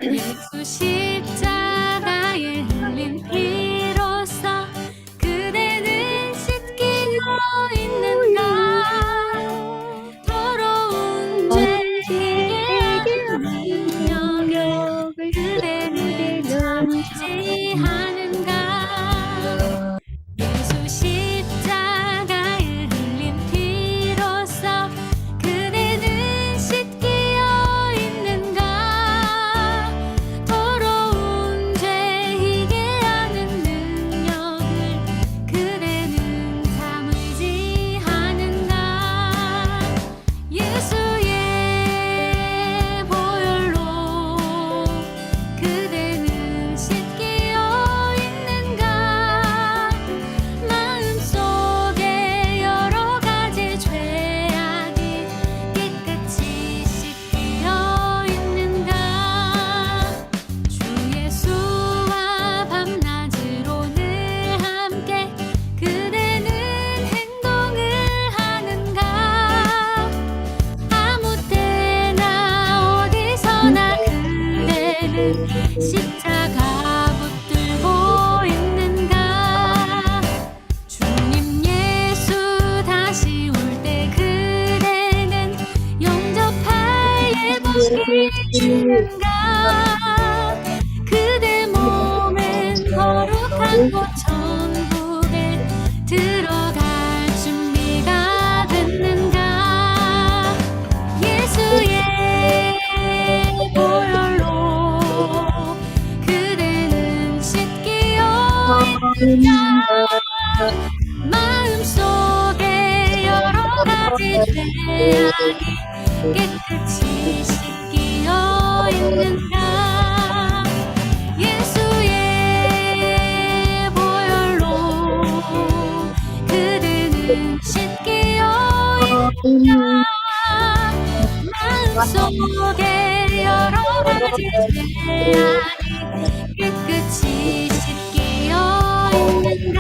예수 십자가에 흘린 피로써 그대는 씻기고 있는가. 더러운 죄에게 능력을 그대는 참지 하는가. 예수 십자가에 흘린 피로써 그대는 씻기어 있는가. 더러운 죄이게 하는 능력을 그대는 참지 하는가. 예수의 보혈로 그대는 씻기어 있는가. 마음속에 여러 가지 죄악이 깨끗이 씻기어 있는가. 주 예수와 밤낮으로 늘 함께 그대는 행동을 하는가. 아무 때나 어디서나 그대는 십자가 붙들고 있는가. 주님 예수 다시 올 때 그대는 영접할 예복이 주는가. 그대 몸은 거룩한 곳 천국에 들어갈 준비가 됐는가. 예수의 보혈로 그대는 씻기어 있는가. 마음속에 여러 가지 죄악이 깨끗이 씻기어 있는가. 예수의 보혈로 그대는 씻기어 있는가. 마음속에 여러 가지 죄악이 깨끗이 씻기어 있는가.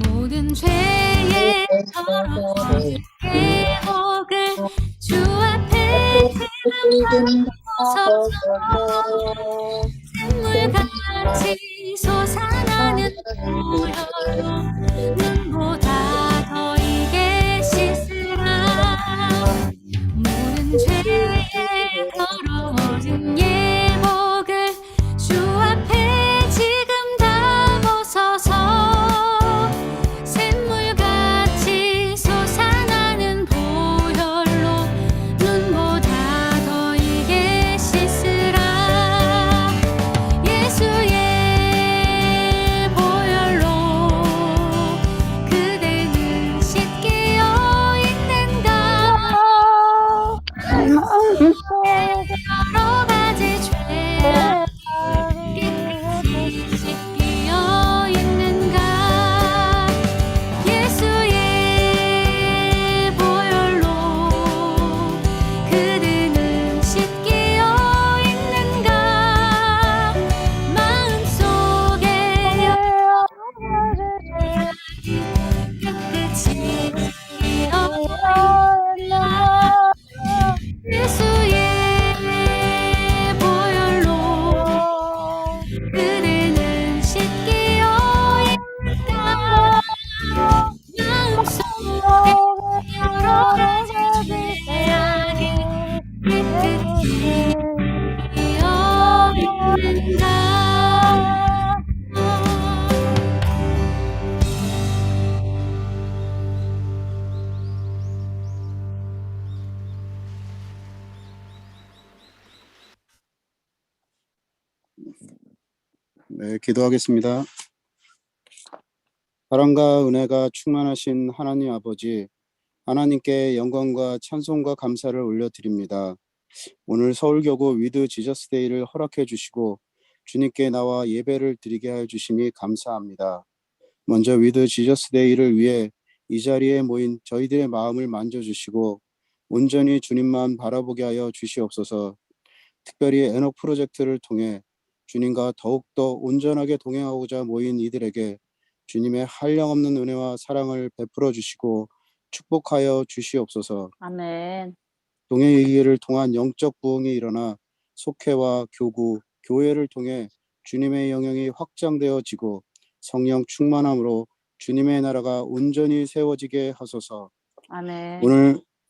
모든 죄에 더러운 예복을 주 앞에 드러나서 샘물같이 솟아나는 보혈로 눈보다 더 이게 씻으라. 모든 죄에 더러워진 예복을 주 앞에 지금 다 벗어서 샘물같이 솟아나는 보혈로 눈보다 더 이게 씻으라. 예수의 보혈로 그대는 씻기어 있는가. 여러 가지 죄악이 깨끗이 씻기어 있는가. 예수의 보혈로 그대는 씻기어 있는가. 마음속에 여러 가지 죄악이 깨끗이 씻기어 있는가. 예수의 보혈로 그대는 씻기어 있는가. 마음속에 여러 가지 죄악이 깨끗이 씻기어 있는가. 네, 기도하겠습니다. 사랑과 은혜가 충만하신 하나님 아버지, 하나님께 영광과 찬송과 감사를 올려드립니다. 오늘 서울교구 위드 지저스데이를 허락해 주시고 주님께 나와 예배를 드리게 하여 주시니 감사합니다. 먼저 위드 지저스데이를 위해 이 자리에 모인 저희들의 마음을 만져주시고 온전히 주님만 바라보게 하여 주시옵소서. 특별히 에녹 프로젝트를 통해 주님과 더욱더 온전하게 동행하고자 모인 이들에게 주님의 한량없는 은혜와 사랑을 베풀어 주시고 축복하여 주시옵소서. 아멘. 동행의 길을 통한 영적 부흥이 일어나 속회와 교구, 교회를 통해 주님의 영향이 확장되어지고 성령 충만함으로 주님의 나라가 온전히 세워지게 하소서. 아멘.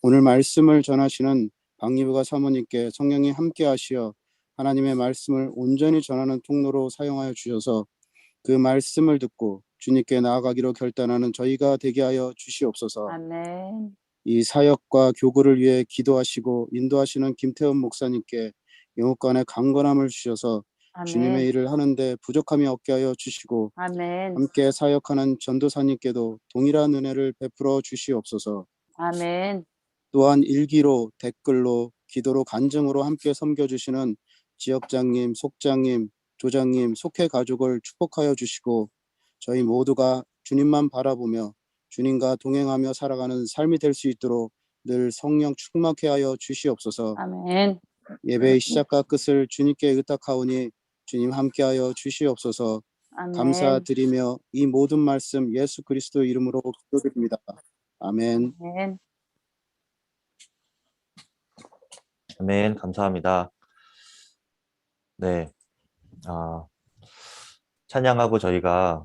오늘 말씀을 전하시는 박리부가 사모님께 성령이 함께 하시어 하나님의 말씀을 온전히 전하는 통로로 사용하여 주셔서 그 말씀을 듣고 주님께 나아가기로 결단하는 저희가 되게 하여 주시옵소서. 아멘. 이 사역과 교구를 위해 기도하시고 인도하시는 김태훈 목사님께 영육간의 강건함을 주셔서 주님의 아멘. 일을 하는데 부족함이 없게 하여 주시고 아멘. 함께 사역하는 전도사님께도 동일한 은혜를 베풀어 주시옵소서. 아멘. 또한 일기로 댓글로 기도로 간증으로 함께 섬겨주시는 지역장님, 속장님, 조장님, 속회 가족을 축복하여 주시고 저희 모두가 주님만 바라보며 주님과 동행하며 살아가는 삶이 될 수 있도록 늘 성령 충만케 하여 주시옵소서. 아멘. 예배의 시작과 끝을 주님께 의탁하오니 주님 함께하여 주시옵소서. 아멘. 감사드리며 이 모든 말씀 예수 그리스도 이름으로 기도드립니다. 아멘. 아멘. 아멘. 감사합니다. 네, 찬양하고 저희가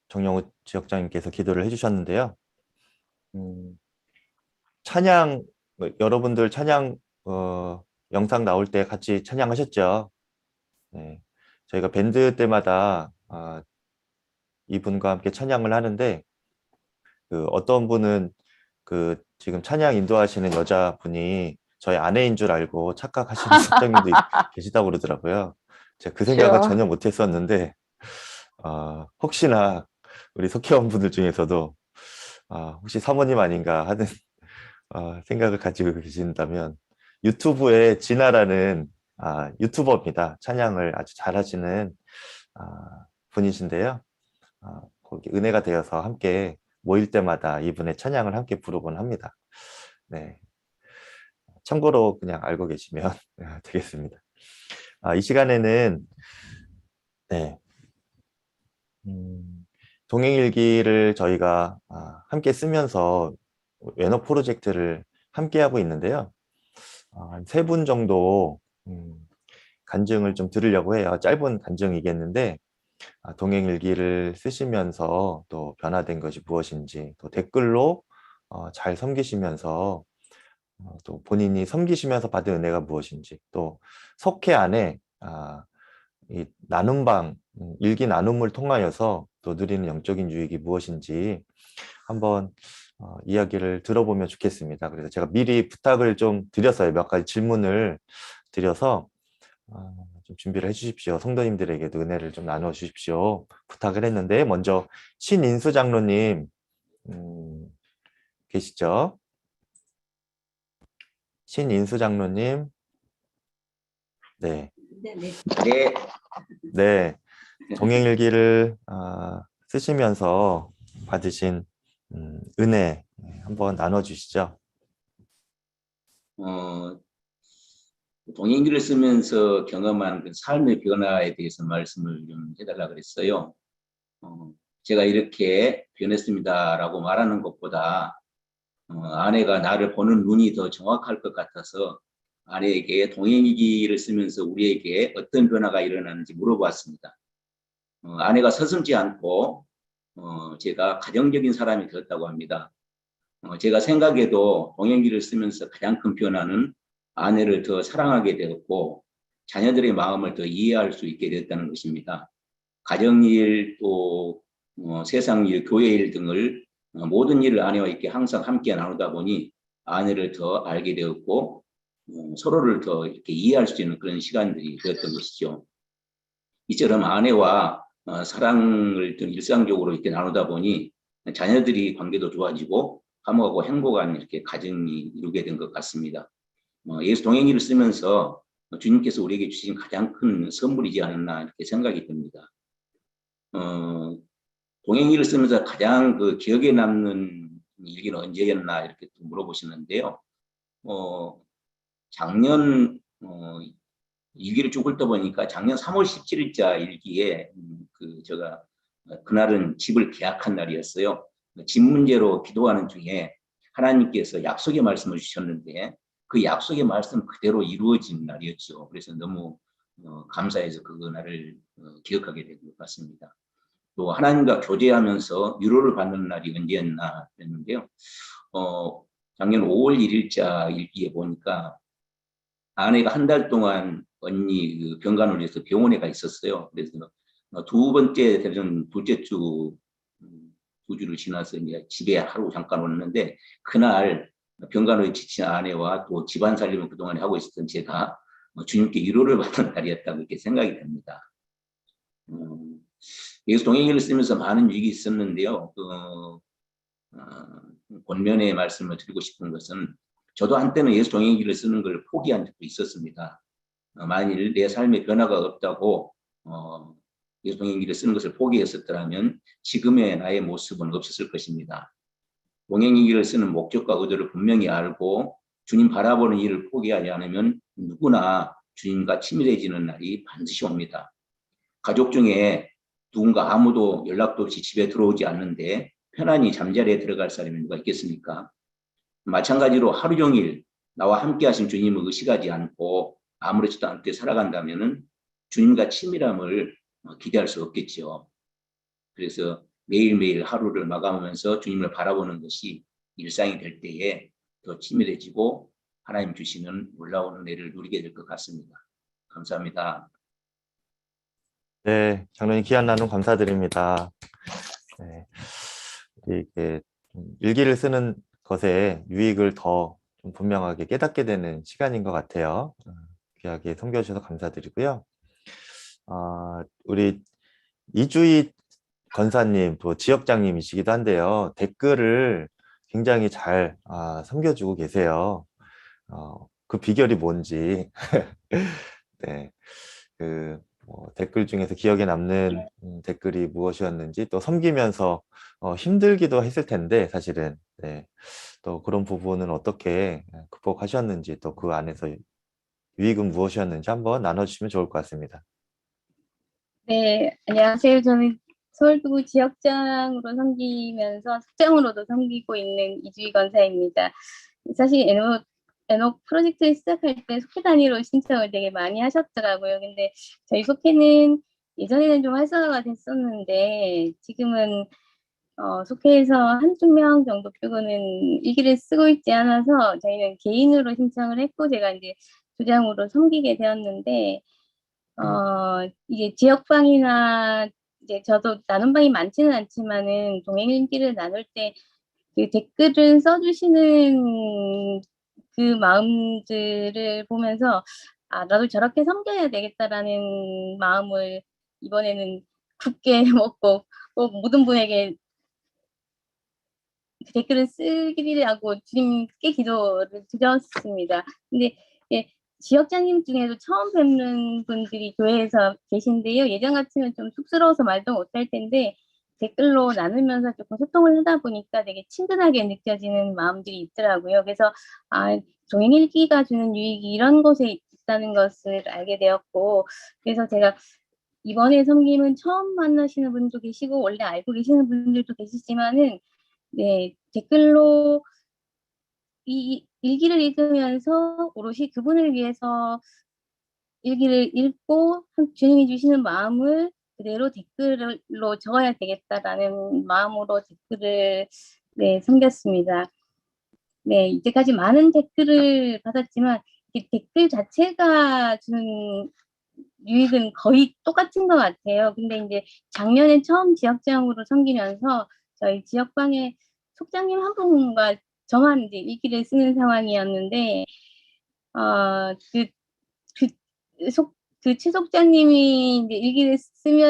정영우 지역장님께서 기도를 해주셨는데요. 찬양, 여러분들 찬양 영상 나올 때 같이 찬양하셨죠? 네, 저희가 밴드 때마다 이분과 함께 찬양을 하는데 어떤 분은 지금 찬양 인도하시는 여자분이 저희 아내인 줄 알고 착각하시는 사장님도 계시다고 그러더라고요. 제가 그 생각은 전혀 못했었는데 혹시나 우리 속회원분들 중에서도 혹시 사모님 아닌가 하는 생각을 가지고 계신다면 유튜브에 진아라는 유튜버입니다. 찬양을 아주 잘하시는 분이신데요. 거기 은혜가 되어서 함께 모일 때마다 이분의 찬양을 함께 부르곤 합니다. 네, 참고로 그냥 알고 계시면 되겠습니다. 이 시간에는 네, 동행일기를 저희가 함께 쓰면서 웨너 프로젝트를 함께 하고 있는데요. 한 3분 정도 간증을 좀 들으려고 해요. 짧은 간증이겠는데 동행일기를 쓰시면서 또 변화된 것이 무엇인지, 또 댓글로 잘 섬기시면서 또 본인이 섬기시면서 받은 은혜가 무엇인지, 또 속회 안에 이 나눔방, 일기 나눔을 통하여서 또 누리는 영적인 유익이 무엇인지 한번 이야기를 들어보면 좋겠습니다. 그래서 제가 미리 부탁을 좀 드렸어요. 몇 가지 질문을 드려서 좀 준비를 해주십시오. 성도님들에게도 은혜를 좀 나눠 주십시오. 부탁을 했는데, 먼저 신인수 장로님 계시죠? 신인수 장로님. 네. 네. 네. 동행일기를 쓰시면서 받으신 은혜 한번 나눠주시죠. 동행기를 쓰면서 경험한 그 삶의 변화에 대해서 말씀을 좀 해달라 그랬어요. 제가 이렇게 변했습니다라고 말하는 것보다 아내가 나를 보는 눈이 더 정확할 것 같아서 아내에게 동행기를 쓰면서 우리에게 어떤 변화가 일어나는지 물어보았습니다. 아내가 서슴지 않고 제가 가정적인 사람이 되었다고 합니다. 제가 생각해도 동행기를 쓰면서 가장 큰 변화는 아내를 더 사랑하게 되었고 자녀들의 마음을 더 이해할 수 있게 됐다는 것입니다. 가정일 또 세상일, 교회일 등을 모든 일을 아내와 이렇게 항상 함께 나누다 보니 아내를 더 알게 되었고 서로를 더 이렇게 이해할 수 있는 그런 시간들이 되었던 것이죠. 이처럼 아내와 사랑을 좀 일상적으로 이렇게 나누다 보니 자녀들이 관계도 좋아지고 화목하고 행복한 이렇게 가정이 이루게 된 것 같습니다. 예수 동행기를 쓰면서 주님께서 우리에게 주신 가장 큰 선물이지 않았나 이렇게 생각이 듭니다. 동행기를 쓰면서 가장 그 기억에 남는 일기는 언제였나 이렇게 또 물어보시는데요. 작년 일기를 쭉 읽다 보니까 작년 3월 17일자 일기에 제가 그날은 집을 계약한 날이었어요. 집 문제로 기도하는 중에 하나님께서 약속의 말씀을 주셨는데 그 약속의 말씀 그대로 이루어진 날이었죠. 그래서 너무 감사해서 그날을 기억하게 된 것 같습니다. 또 하나님과 교제하면서 위로를 받는 날이 언제였나 했는데요. 작년 5월 1일자 일기에 보니까 아내가 한 달 동안 언니 그 병간호를 해서 병원에 가 있었어요. 그래서 두 번째 되는 둘째 주, 두 주를 지나서 이제 집에 하루 잠깐 왔는데 그날 병간호에 지친 아내와 또 집안 살림을 그동안 하고 있었던 제가 주님께 위로를 받는 날이었다고 이렇게 생각이 됩니다. 예수 동행기를 쓰면서 많은 일이 있었는데요. 본면의 말씀을 드리고 싶은 것은 저도 한때는 예수 동행기를 쓰는 걸 포기한 적도 있었습니다. 만일 내 삶에 변화가 없다고 예수 동행기를 쓰는 것을 포기했었더라면 지금의 나의 모습은 없었을 것입니다. 동행기를 쓰는 목적과 의도를 분명히 알고 주님 바라보는 일을 포기하지 않으면 누구나 주님과 친밀해지는 날이 반드시 옵니다. 가족 중에 누군가 아무도 연락도 없이 집에 들어오지 않는데 편안히 잠자리에 들어갈 사람이 누가 있겠습니까? 마찬가지로 하루 종일 나와 함께 하신 주님을 의식하지 않고 아무렇지도 않게 살아간다면 주님과 친밀함을 기대할 수 없겠죠. 그래서 매일매일 하루를 마감하면서 주님을 바라보는 것이 일상이 될 때에 더 친밀해지고 하나님 주시는 놀라운 은혜를 누리게 될 것 같습니다. 감사합니다. 네, 장로님 귀한 나눔 감사드립니다. 네, 이게 일기를 쓰는 것에 유익을 더 좀 분명하게 깨닫게 되는 시간인 것 같아요. 귀하게 섬겨주셔서 감사드리고요. 우리 이주희 권사님, 또 지역장님이시기도 한데요. 댓글을 굉장히 잘 섬겨주고 계세요. 그 비결이 뭔지 네, 댓글 중에서 기억에 남는 댓글이 무엇이었는지 또 섬기면서 힘들기도 했을 텐데 사실은 네, 또 그런 부분은 어떻게 극복하셨는지 또 그 안에서 유익은 무엇이었는지 한번 나눠주시면 좋을 것 같습니다. 네, 안녕하세요. 저는 서울구 지역장으로 섬기면서 숙장으로도 섬기고 있는 이주희 권사입니다. 사실 에녹 프로젝트를 시작할 때 속회 단위로 신청을 되게 많이 하셨더라고요. 근데 저희 속회는 예전에는 좀 활성화가 됐었는데 지금은 속회에서 한두 명 정도 빼고는 일기를 쓰고 있지 않아서 저희는 개인으로 신청을 했고 제가 이제 부장으로 섬기게 되었는데 이게 지역방이나 이제 저도 나눈 방이 많지는 않지만은 동행일기를 나눌 때 그 댓글을 써주시는 그 마음들을 보면서 나도 저렇게 섬겨야 되겠다라는 마음을 이번에는 굳게 먹고 꼭 모든 분에게 그 댓글을 쓰기라고 주님께 기도를 드렸습니다. 근데 지역장님 중에도 처음 뵙는 분들이 교회에서 계신데요. 예전 같으면 좀 쑥스러워서 말도 못할 텐데 댓글로 나누면서 조금 소통을 하다 보니까 되게 친근하게 느껴지는 마음들이 있더라고요. 그래서 동행일기가 주는 유익이 이런 곳에 있다는 것을 알게 되었고, 그래서 제가 이번에 섬김은 처음 만나시는 분도 계시고 원래 알고 계시는 분들도 계시지만은 네, 댓글로 이 일기를 읽으면서 오롯이 그분을 위해서 일기를 읽고 주님이 주시는 마음을 그대로 댓글로 적어야 되겠다라는 마음으로 댓글을 섬겼습니다. 네, 이제까지 많은 댓글을 받았지만 이 댓글 자체가 주는 유익은 거의 똑같은 것 같아요. 근데 이제 작년에 처음 지역장으로 섬기면서 저희 지역방에 속장님 한 분과 저만 이제 일기를 쓰는 상황이었는데 그 최 속장님이 이제 일기를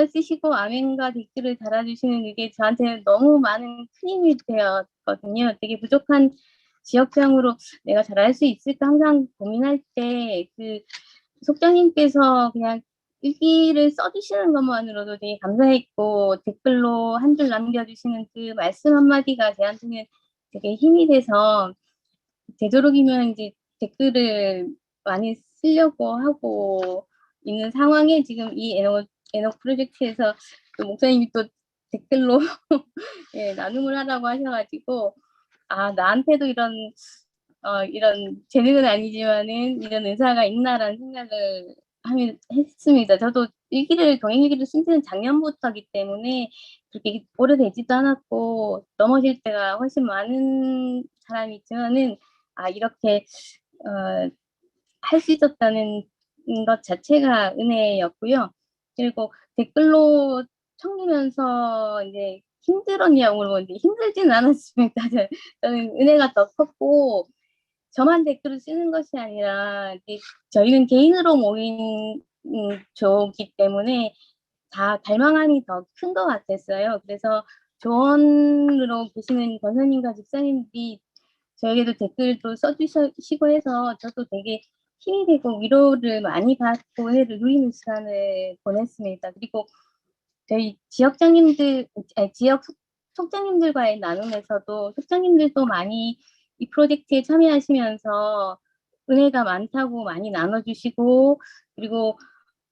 쓰시고 아멘과 댓글을 달아주시는 이게 저한테는 너무 많은 큰 힘이 되었거든요. 되게 부족한 지역장으로 내가 잘할 수 있을까 항상 고민할 때 그 속장님께서 그냥 일기를 써주시는 것만으로도 되게 감사했고 댓글로 한 줄 남겨주시는 그 말씀 한마디가 저한테는 되게 힘이 돼서 되도록이면 이제 댓글을 많이 쓰려고 하고 있는 상황에 지금 이 에녹 프로젝트에서 또 목사님이 또 댓글로 예, 나눔을 하라고 하셔가지고 아 나한테도 이런 재능은 아니지만은 이런 은사가 있나라는 생각을 했습니다. 저도 동행일기를 쓴 지는 작년부터이기 때문에 그렇게 오래되지도 않았고 넘어질 때가 훨씬 많은 사람이 있지만은 아 이렇게 할 수 있었다는 것 자체가 은혜였고요. 그리고 댓글로 청기면서 이제 힘들었냐고 물어보는데 힘들지는 않았습니다. 저는 은혜가 더 컸고 저만 댓글을 쓰는 것이 아니라 저희는 개인으로 모인 조기 때문에 다 갈망함이 더 큰 것 같았어요. 그래서 조언으로 계시는 권사님과 집사님들이 저에게도 댓글도 써주시고 해서 저도 되게 힘이 되고 위로를 많이 받고 은혜를 누리는 시간을 보냈습니다. 그리고 저희 지역 속장님들과의 나눔에서도 속장님들도 많이 이 프로젝트에 참여하시면서 은혜가 많다고 많이 나눠주시고 그리고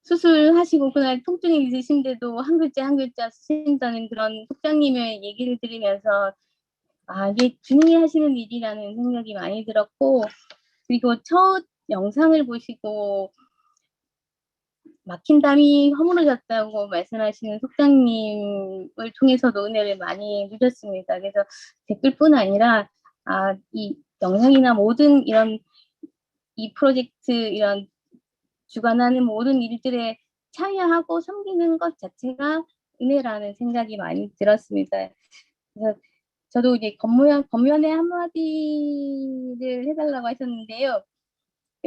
수술하시고 그날 통증이 있으신데도 한 글자 한 글자 쓰신다는 그런 속장님의 얘기를 들으면서 아 이게 주님이 하시는 일이라는 생각이 많이 들었고 그리고 첫 영상을 보시고 막힌 담이 허물어졌다고 말씀하시는 속장님을 통해서도 은혜를 많이 누렸습니다. 그래서 댓글뿐 아니라 이 영상이나 모든 이 프로젝트 이런 주관하는 모든 일들에 참여하고 섬기는 것 자체가 은혜라는 생각이 많이 들었습니다. 그래서 저도 이제 겉면에 한마디를 해달라고 하셨는데요.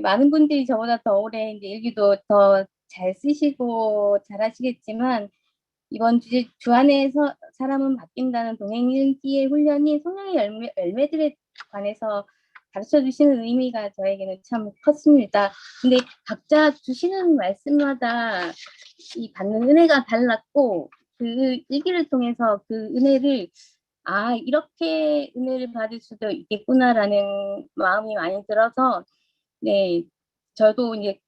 많은 분들이 저보다 더 오래 이제 일기도 더 잘 쓰시고 잘하시겠지만 이번 주안에서 사람은 바뀐다는 동행일기의 훈련이 성령의 열매들에 관해서 가르쳐 주시는 의미가 저에게는 참 컸습니다. 근데 각자 주시는 말씀마다 이 받는 은혜가 달랐고 그 일기를 통해서 그 은혜를 이렇게 은혜를 받을 수도 있겠구나라는 마음이 많이 들어서 네 저도 이제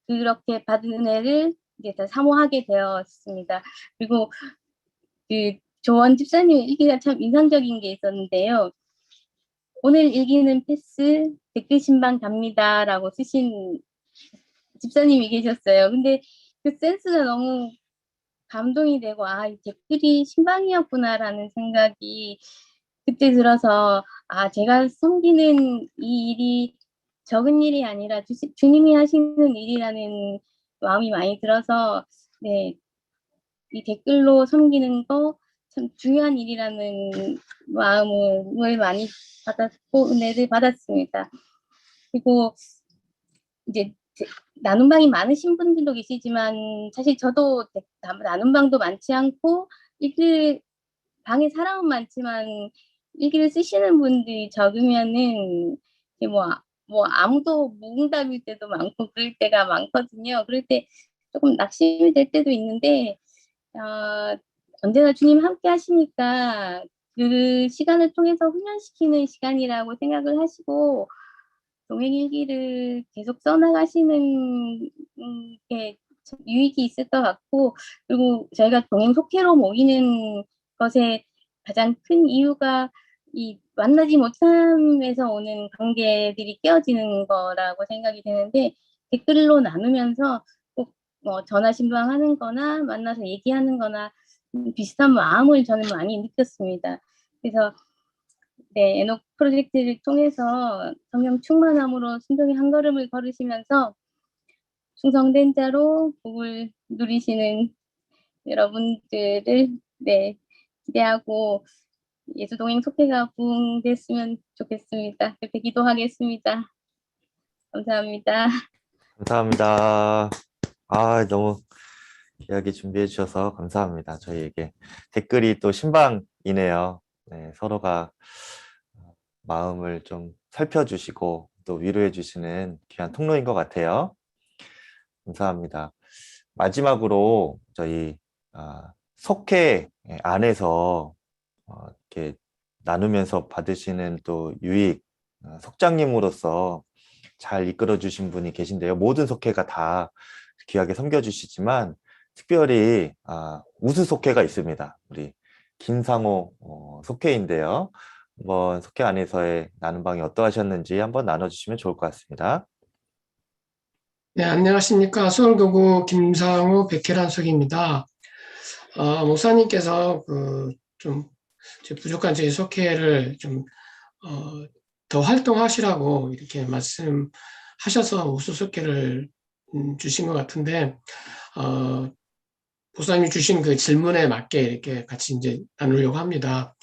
그렇게 받은 은혜를 이제 다 사모하게 되었습니다. 그리고 그 조원 집사님 일기가 참 인상적인 게 있었는데요. 오늘 일기는 패스, 댓글 신방 갑니다라고 쓰신 집사님이 계셨어요. 근데 그 센스가 너무 감동이 되고 이 댓글이 신방이었구나라는 생각이 그때 들어서 제가 섬기는 이 일이 적은 일이 아니라 주님이 하시는 일이라는 마음이 많이 들어서 네, 이 댓글로 섬기는 거 참 중요한 일이라는 마음을 많이 받았고 은혜를 받았습니다. 그리고 이제 나눔방이 많으신 분들도 계시지만 사실 저도 나눔방도 많지 않고 방에 사람은 많지만 일기를 쓰시는 분들이 적으면은 뭐 아무도 무응답일 때도 많고 그럴 때가 많거든요. 그럴 때 조금 낙심이 될 때도 있는데 언제나 주님 함께 하시니까 그 시간을 통해서 훈련시키는 시간이라고 생각을 하시고 동행일기를 계속 써나가시는 게 유익이 있을 것 같고 그리고 저희가 동행 속회로 모이는 것에 가장 큰 이유가 이 만나지 못함에서 오는 관계들이 깨어지는 거라고 생각이 되는데 댓글로 나누면서 꼭 뭐 전화 신방하는 거나 만나서 얘기하는 거나 비슷한 마음을 저는 많이 느꼈습니다. 그래서 네, 에녹 프로젝트를 통해서 성령 충만함으로 순종의 한 걸음을 걸으시면서 충성된 자로 복을 누리시는 여러분들을 네, 기대하고 예수동행 속회가 부흥됐으면 좋겠습니다. 그렇게 기도하겠습니다. 감사합니다. 감사합니다. 너무 귀하게 준비해 주셔서 감사합니다. 저희에게 댓글이 또 신방이네요. 네, 서로가 마음을 좀 살펴주시고 또 위로해 주시는 귀한 통로인 것 같아요. 감사합니다. 마지막으로 저희 속회 안에서 이렇게 나누면서 받으시는 또 유익, 속장님으로서 잘 이끌어 주신 분이 계신데요. 모든 속회가 다 귀하게 섬겨주시지만 특별히 우수 속회가 있습니다. 우리 김상호 속회인데요. 한번 속회 안에서의 나눔방이 어떠하셨는지 한번 나눠주시면 좋을 것 같습니다. 네, 안녕하십니까. 서울교구 김상우 백혜란석입니다. 목사님께서 좀 부족한 저희 속회를 더 활동하시라고 이렇게 말씀하셔서 우수 속회를 주신 것 같은데, 목사님이 주신 그 질문에 맞게 이렇게 같이 이제 나누려고 합니다.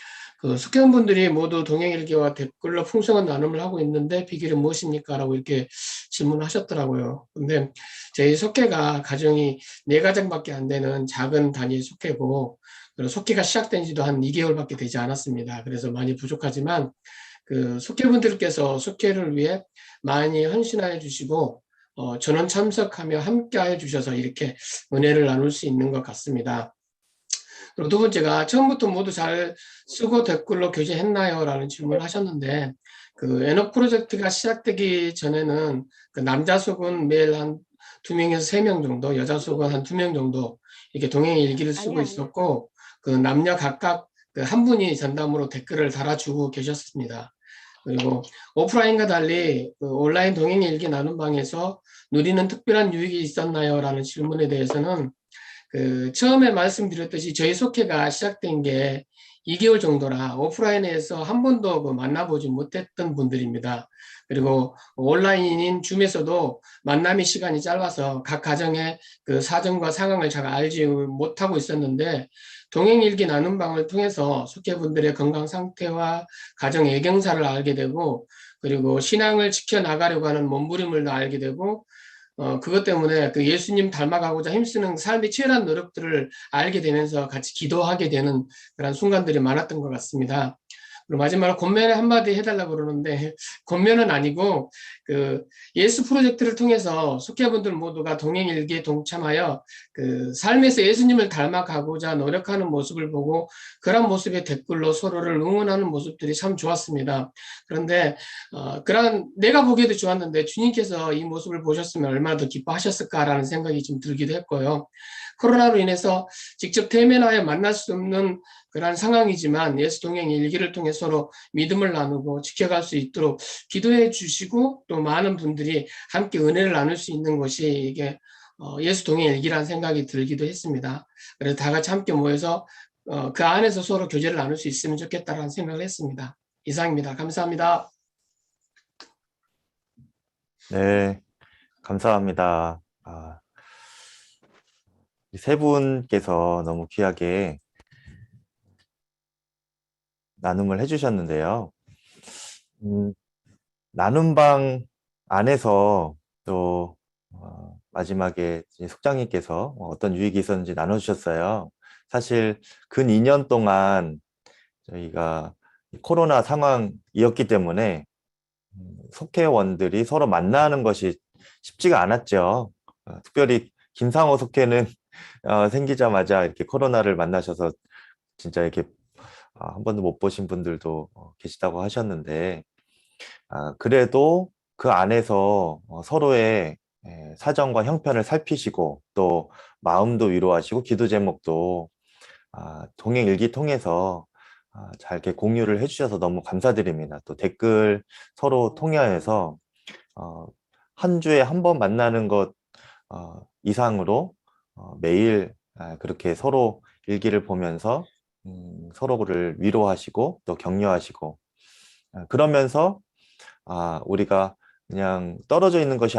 속회원분들이 모두 동행일기와 댓글로 풍성한 나눔을 하고 있는데 비결이 무엇입니까? 라고 이렇게 질문하셨더라고요. 근데 저희 속회가 가정이 4가정밖에 안 되는 작은 단위의 속회고, 그리고 속회가 시작된 지도 한 2개월밖에 되지 않았습니다. 그래서 많이 부족하지만 속회분들께서 속회를 위해 많이 헌신하여 주시고 전원 참석하며 함께하여 주셔서 이렇게 은혜를 나눌 수 있는 것 같습니다. 그리고 두 번째가 처음부터 모두 잘 쓰고 댓글로 교제했나요? 라는 질문을 하셨는데, 에너 프로젝트가 시작되기 전에는 남자 속은 매일 한 2명에서 3명 정도, 여자 속은 한 2명 정도 이렇게 동행 일기를 쓰고 있었고, 남녀 각각 한 분이 전담으로 댓글을 달아주고 계셨습니다. 그리고 오프라인과 달리 온라인 동행 일기 나눔방에서 누리는 특별한 유익이 있었나요? 라는 질문에 대해서는 처음에 말씀드렸듯이 저희 속회가 시작된 게 2개월 정도라 오프라인에서 한 번도 만나보지 못했던 분들입니다. 그리고 온라인인 줌에서도 만남의 시간이 짧아서 각 가정의 사정과 상황을 잘 알지 못하고 있었는데, 동행일기 나눔방을 통해서 속회분들의 건강 상태와 가정 애경사를 알게 되고, 그리고 신앙을 지켜나가려고 하는 몸부림을 알게 되고, 그것 때문에 예수님 닮아가고자 힘쓰는 삶의 치열한 노력들을 알게 되면서 같이 기도하게 되는 그런 순간들이 많았던 것 같습니다. 그리고 마지막으로 권면에 한마디 해달라고 그러는데, 권면은 아니고 예수 프로젝트를 통해서 속회분들 모두가 동행일기에 동참하여 삶에서 예수님을 닮아가고자 노력하는 모습을 보고 그런 모습의 댓글로 서로를 응원하는 모습들이 참 좋았습니다. 그런데 내가 보기에도 좋았는데 주님께서 이 모습을 보셨으면 얼마나 더 기뻐하셨을까라는 생각이 좀 들기도 했고요. 코로나로 인해서 직접 대면하여 만날 수 없는 그런 상황이지만 예수 동행 일기를 통해 서로 믿음을 나누고 지켜갈 수 있도록 기도해 주시고, 또 많은 분들이 함께 은혜를 나눌 수 있는 것이 이게 예수 동행 일기라는 생각이 들기도 했습니다. 그래서 다 같이 함께 모여서 그 안에서 서로 교제를 나눌 수 있으면 좋겠다라는 생각을 했습니다. 이상입니다. 감사합니다. 네, 감사합니다. 이 세 분께서 너무 귀하게 나눔을 해주셨는데요. 나눔방 안에서 또 마지막에 속장님께서 어떤 유익이 있었는지 나눠주셨어요. 사실 근 2년 동안 저희가 코로나 상황이었기 때문에 속회원들이 서로 만나는 것이 쉽지가 않았죠. 특별히 김상호 속회는 생기자마자 이렇게 코로나를 만나셔서 진짜 이렇게 한 번도 못 보신 분들도 계시다고 하셨는데, 그래도 그 안에서 서로의 사정과 형편을 살피시고 또 마음도 위로하시고 기도 제목도 동행일기 통해서 잘 이렇게 공유를 해주셔서 너무 감사드립니다. 또 댓글 서로 통해서 한 주에 한 번 만나는 것 이상으로 매일 그렇게 서로 일기를 보면서 서로를 위로하시고 또 격려하시고, 그러면서 우리가 그냥 떨어져 있는 것이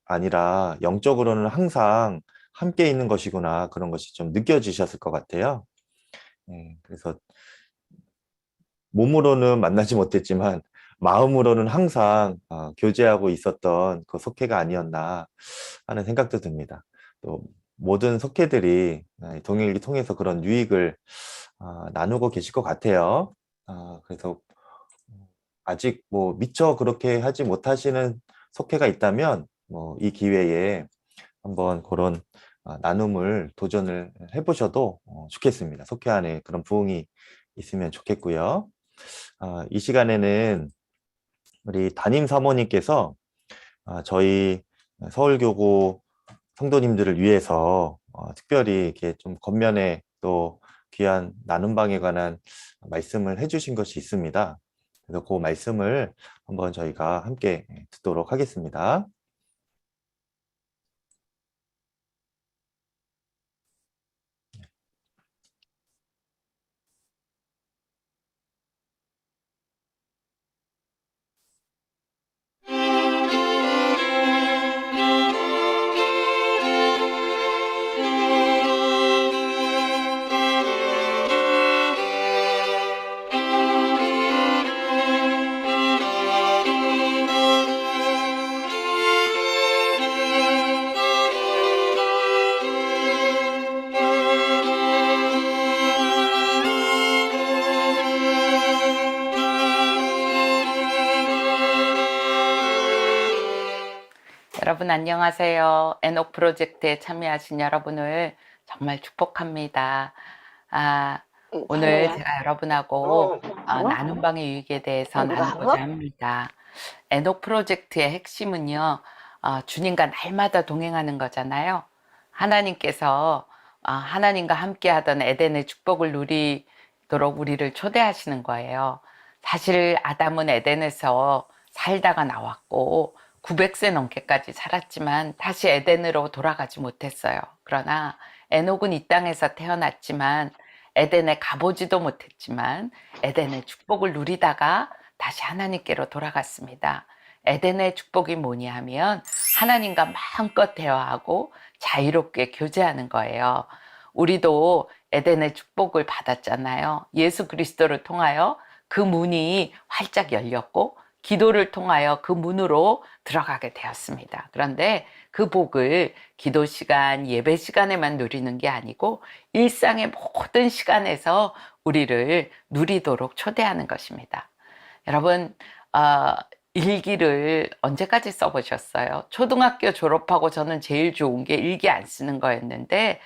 아니라 영적으로는 항상 함께 있는 것이구나, 그런 것이 좀 느껴지셨을 것 같아요. 그래서 몸으로는 만나지 못했지만 마음으로는 항상 교제하고 있었던 그 속회가 아니었나 하는 생각도 듭니다. 또 모든 석회들이 동행일기 통해서 그런 유익을 나누고 계실 것 같아요. 그래서 아직 뭐 미처 그렇게 하지 못하시는 석회가 있다면 뭐 이 기회에 한번 그런 나눔을 도전을 해보셔도 좋겠습니다. 석회 안에 그런 부흥이 있으면 좋겠고요. 이 시간에는 우리 담임 사모님께서 저희 서울교구 성도님들을 위해서 특별히 이렇게 좀 겉면에 또 귀한 나눔방에 관한 말씀을 해주신 것이 있습니다. 그래서 그 말씀을 한번 저희가 함께 듣도록 하겠습니다. 여러분 안녕하세요. 에녹 프로젝트에 참여하신 여러분을 정말 축복합니다. 오늘 제가 여러분하고 나눔방의 유익에 대해서 나누고자 합니다. 에녹 프로젝트의 핵심은요, 주님과 날마다 동행하는 거잖아요. 하나님께서 하나님과 함께하던 에덴의 축복을 누리도록 우리를 초대하시는 거예요. 사실 아담은 에덴에서 살다가 나왔고 900세 넘게까지 살았지만 다시 에덴으로 돌아가지 못했어요. 그러나 에녹은 이 땅에서 태어났지만 에덴에 가보지도 못했지만 에덴의 축복을 누리다가 다시 하나님께로 돌아갔습니다. 에덴의 축복이 뭐냐 하면 하나님과 마음껏 대화하고 자유롭게 교제하는 거예요. 우리도 에덴의 축복을 받았잖아요. 예수 그리스도를 통하여 그 문이 활짝 열렸고 기도를 통하여 그 문으로 들어가게 되었습니다. 그런데 그 복을 기도 시간, 예배 시간에만 누리는 게 아니고 일상의 모든 시간에서 우리를 누리도록 초대하는 것입니다. 여러분, 일기를 언제까지 써보셨어요? 초등학교 졸업하고 저는 제일 좋은 게 일기 안 쓰는 거였는데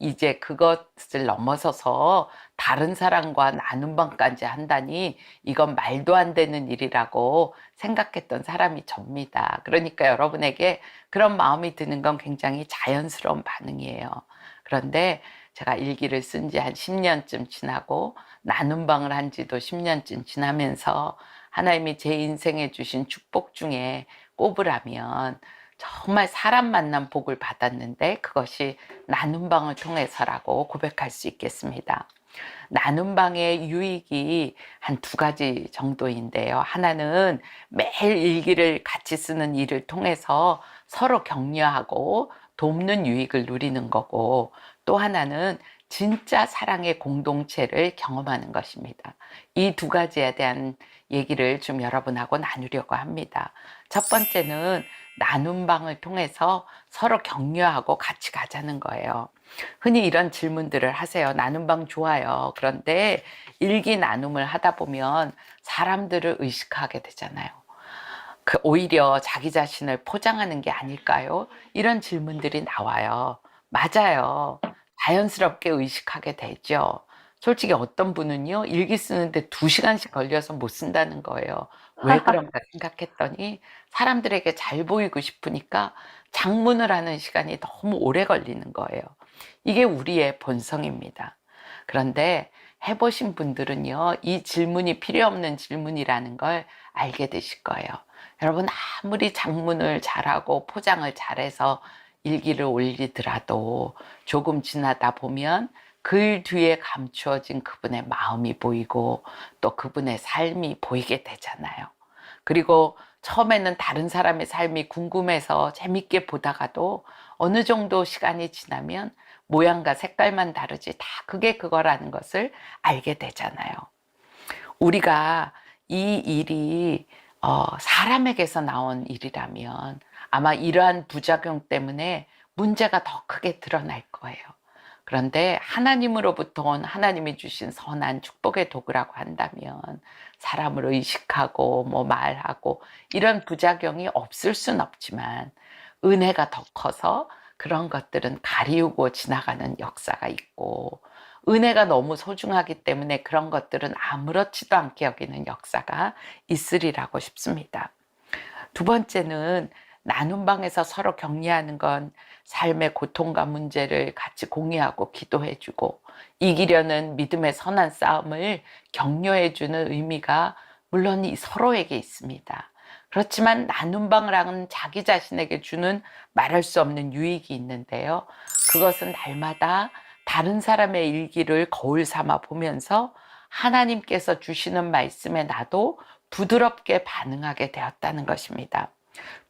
이제 그것을 넘어서서 다른 사람과 나눔방까지 한다니 이건 말도 안 되는 일이라고 생각했던 사람이 접니다. 그러니까 여러분에게 그런 마음이 드는 건 굉장히 자연스러운 반응이에요. 그런데 제가 일기를 쓴 지 한 10년쯤 지나고 나눔방을 한 지도 10년쯤 지나면서 하나님이 제 인생에 주신 축복 중에 꼽으라면 정말 사람 만난 복을 받았는데 그것이 나눔방을 통해서라고 고백할 수 있겠습니다. 나눔방의 유익이 한 2가지 정도인데요. 하나는 매일 일기를 같이 쓰는 일을 통해서 서로 격려하고 돕는 유익을 누리는 거고, 또 하나는 진짜 사랑의 공동체를 경험하는 것입니다. 이 2가지에 대한 얘기를 좀 여러분하고 나누려고 합니다. 첫 번째는 나눔방을 통해서 서로 격려하고 같이 가자는 거예요. 흔히 이런 질문들을 하세요. 나눔방 좋아요. 그런데 일기 나눔을 하다 보면 사람들을 의식하게 되잖아요. 오히려 자기 자신을 포장하는 게 아닐까요? 이런 질문들이 나와요. 맞아요. 자연스럽게 의식하게 되죠. 솔직히 어떤 분은요, 일기 쓰는데 2시간씩 걸려서 못 쓴다는 거예요. 왜 그런가 생각했더니 사람들에게 잘 보이고 싶으니까 장문을 하는 시간이 너무 오래 걸리는 거예요. 이게 우리의 본성입니다. 그런데 해보신 분들은요, 이 질문이 필요 없는 질문이라는 걸 알게 되실 거예요. 여러분, 아무리 장문을 잘하고 포장을 잘해서 일기를 올리더라도 조금 지나다 보면 글 뒤에 감추어진 그분의 마음이 보이고 또 그분의 삶이 보이게 되잖아요. 그리고 처음에는 다른 사람의 삶이 궁금해서 재밌게 보다가도 어느 정도 시간이 지나면 모양과 색깔만 다르지 다 그게 그거라는 것을 알게 되잖아요. 우리가 이 일이 사람에게서 나온 일이라면 아마 이러한 부작용 때문에 문제가 더 크게 드러날 거예요. 그런데 하나님으로부터 온 하나님이 주신 선한 축복의 도구라고 한다면 사람을 의식하고 뭐 말하고 이런 부작용이 없을 순 없지만 은혜가 더 커서 그런 것들은 가리우고 지나가는 역사가 있고 은혜가 너무 소중하기 때문에 그런 것들은 아무렇지도 않게 여기는 역사가 있으리라고 싶습니다. 두 번째는 나눔 방에서 서로 격려하는 건 삶의 고통과 문제를 같이 공유하고 기도해주고 이기려는 믿음의 선한 싸움을 격려해주는 의미가 물론 이 서로에게 있습니다. 그렇지만 나눔 방은 자기 자신에게 주는 말할 수 없는 유익이 있는데요. 그것은 날마다 다른 사람의 일기를 거울 삼아 보면서 하나님께서 주시는 말씀에 나도 부드럽게 반응하게 되었다는 것입니다.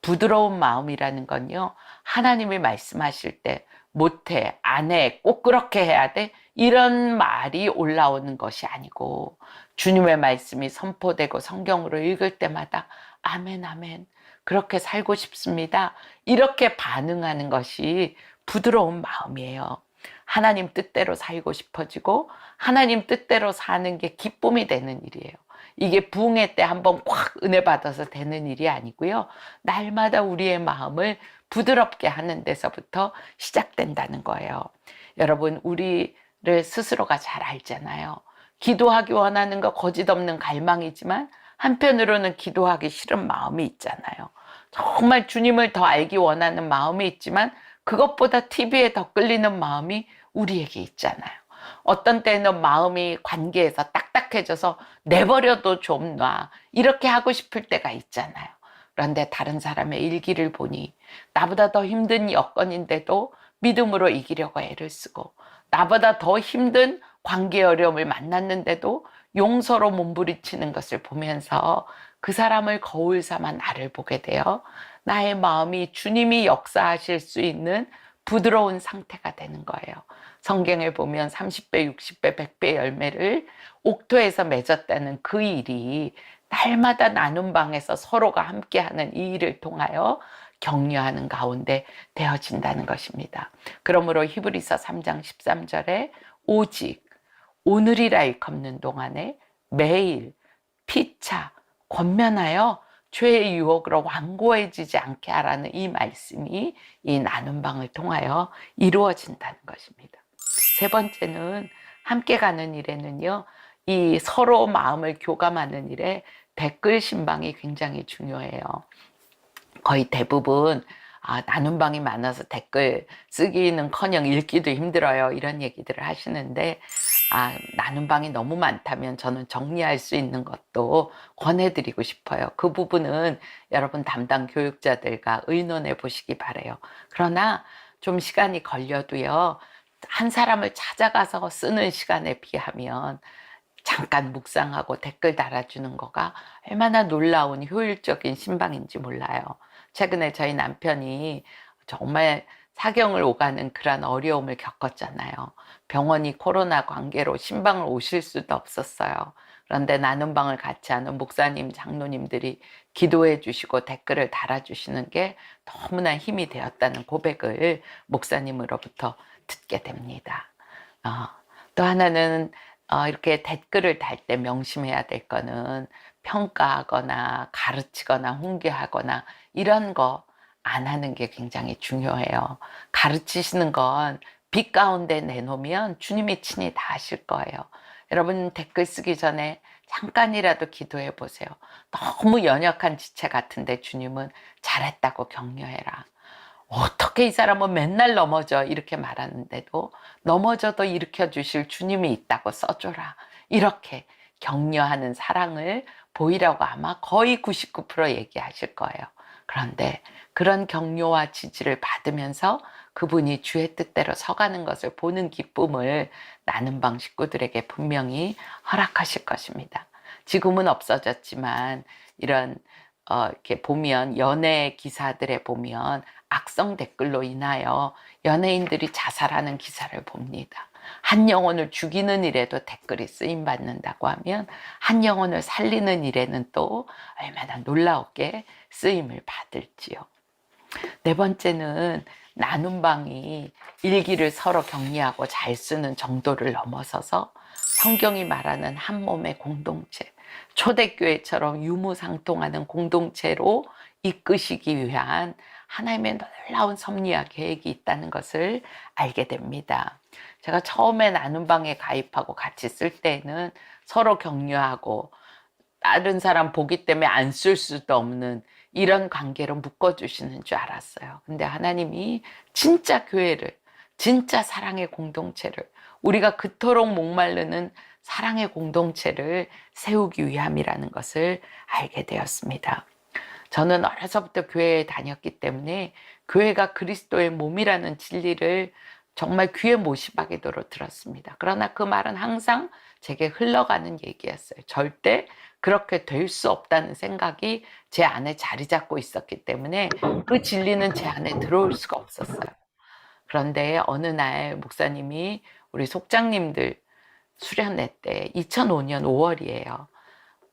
부드러운 마음이라는 건요, 하나님이 말씀하실 때 못해, 안 해, 꼭 그렇게 해야 돼 이런 말이 올라오는 것이 아니고 주님의 말씀이 선포되고 성경으로 읽을 때마다 아멘 아멘 그렇게 살고 싶습니다 이렇게 반응하는 것이 부드러운 마음이에요. 하나님 뜻대로 살고 싶어지고 하나님 뜻대로 사는 게 기쁨이 되는 일이에요. 이게 부흥회 때 한번 꽉 은혜 받아서 되는 일이 아니고요. 날마다 우리의 마음을 부드럽게 하는 데서부터 시작된다는 거예요. 여러분, 우리를 스스로가 잘 알잖아요. 기도하기 원하는 거 거짓없는 갈망이지만 한편으로는 기도하기 싫은 마음이 있잖아요. 정말 주님을 더 알기 원하는 마음이 있지만 그것보다 TV에 더 끌리는 마음이 우리에게 있잖아요. 어떤 때는 마음이 관계에서 딱딱해져서 내버려도 좀 놔 이렇게 하고 싶을 때가 있잖아요. 그런데 다른 사람의 일기를 보니 나보다 더 힘든 여건인데도 믿음으로 이기려고 애를 쓰고 나보다 더 힘든 관계 어려움을 만났는데도 용서로 몸부림치는 것을 보면서 그 사람을 거울 삼아 나를 보게 되어 나의 마음이 주님이 역사하실 수 있는 부드러운 상태가 되는 거예요. 성경에 보면 30배, 60배, 100배 열매를 옥토에서 맺었다는 그 일이 날마다 나눔 방에서 서로가 함께하는 이 일을 통하여 격려하는 가운데 되어진다는 것입니다. 그러므로 히브리서 3장 13절에 오직 오늘이라 일컫는 동안에 매일 피차 권면하여 죄의 유혹으로 완고해지지 않게 하라는 이 말씀이 이 나눔 방을 통하여 이루어진다는 것입니다. 세 번째는 함께 가는 일에는요, 이 서로 마음을 교감하는 일에 댓글 신방이 굉장히 중요해요. 거의 대부분 나눔 방이 많아서 댓글 쓰기는커녕 읽기도 힘들어요. 이런 얘기들을 하시는데 나눔 방이 너무 많다면 저는 정리할 수 있는 것도 권해드리고 싶어요. 그 부분은 여러분 담당 교육자들과 의논해 보시기 바라요. 그러나 좀 시간이 걸려도요. 한 사람을 찾아가서 쓰는 시간에 비하면 잠깐 묵상하고 댓글 달아주는 거가 얼마나 놀라운 효율적인 신방인지 몰라요. 최근에 저희 남편이 정말 사경을 오가는 그런 어려움을 겪었잖아요. 병원이 코로나 관계로 신방을 오실 수도 없었어요. 그런데 나눔방을 같이 하는 목사님, 장로님들이 기도해 주시고 댓글을 달아주시는 게 너무나 힘이 되었다는 고백을 목사님으로부터 듣게 됩니다. 또 하나는 이렇게 댓글을 달 때 명심해야 될 거는 평가하거나 가르치거나 훈계하거나 이런 거 안 하는 게 굉장히 중요해요. 가르치시는 건 빛 가운데 내놓으면 주님이 친히 다 하실 거예요. 여러분 댓글 쓰기 전에 잠깐이라도 기도해 보세요. 너무 연약한 지체 같은데 주님은 잘했다고 격려해라. 어떻게 이 사람은 맨날 넘어져 이렇게 말하는데도 넘어져도 일으켜 주실 주님이 있다고 써줘라. 이렇게 격려하는 사랑을 보이라고 아마 거의 99% 얘기하실 거예요. 그런데 그런 격려와 지지를 받으면서 그분이 주의 뜻대로 서가는 것을 보는 기쁨을 나눔방 식구들에게 분명히 허락하실 것입니다. 지금은 없어졌지만 이런 이렇게 보면 연예 기사들에 보면 악성 댓글로 인하여 연예인들이 자살하는 기사를 봅니다. 한 영혼을 죽이는 일에도 댓글이 쓰임 받는다고 하면 한 영혼을 살리는 일에는 또 얼마나 놀라웠게 쓰임을 받을지요. 네 번째는 나눔방이 일기를 서로 격려하고 잘 쓰는 정도를 넘어서서 성경이 말하는 한 몸의 공동체, 초대교회처럼 유무상통하는 공동체로 이끄시기 위한 하나님의 놀라운 섭리와 계획이 있다는 것을 알게 됩니다. 제가 처음에 나눔방에 가입하고 같이 쓸 때는 서로 격려하고 다른 사람 보기 때문에 안 쓸 수도 없는 이런 관계로 묶어주시는 줄 알았어요. 근데 하나님이 진짜 교회를, 진짜 사랑의 공동체를, 우리가 그토록 목마르는 사랑의 공동체를 세우기 위함이라는 것을 알게 되었습니다. 저는 어려서부터 교회에 다녔기 때문에 교회가 그리스도의 몸이라는 진리를 정말 귀에 못이 박이도록 들었습니다. 그러나 그 말은 항상 제게 흘러가는 얘기였어요. 절대 그렇게 될 수 없다는 생각이 제 안에 자리 잡고 있었기 때문에 그 진리는 제 안에 들어올 수가 없었어요. 그런데 어느 날 목사님이 우리 속장님들 수련회 때 2005년 5월이에요.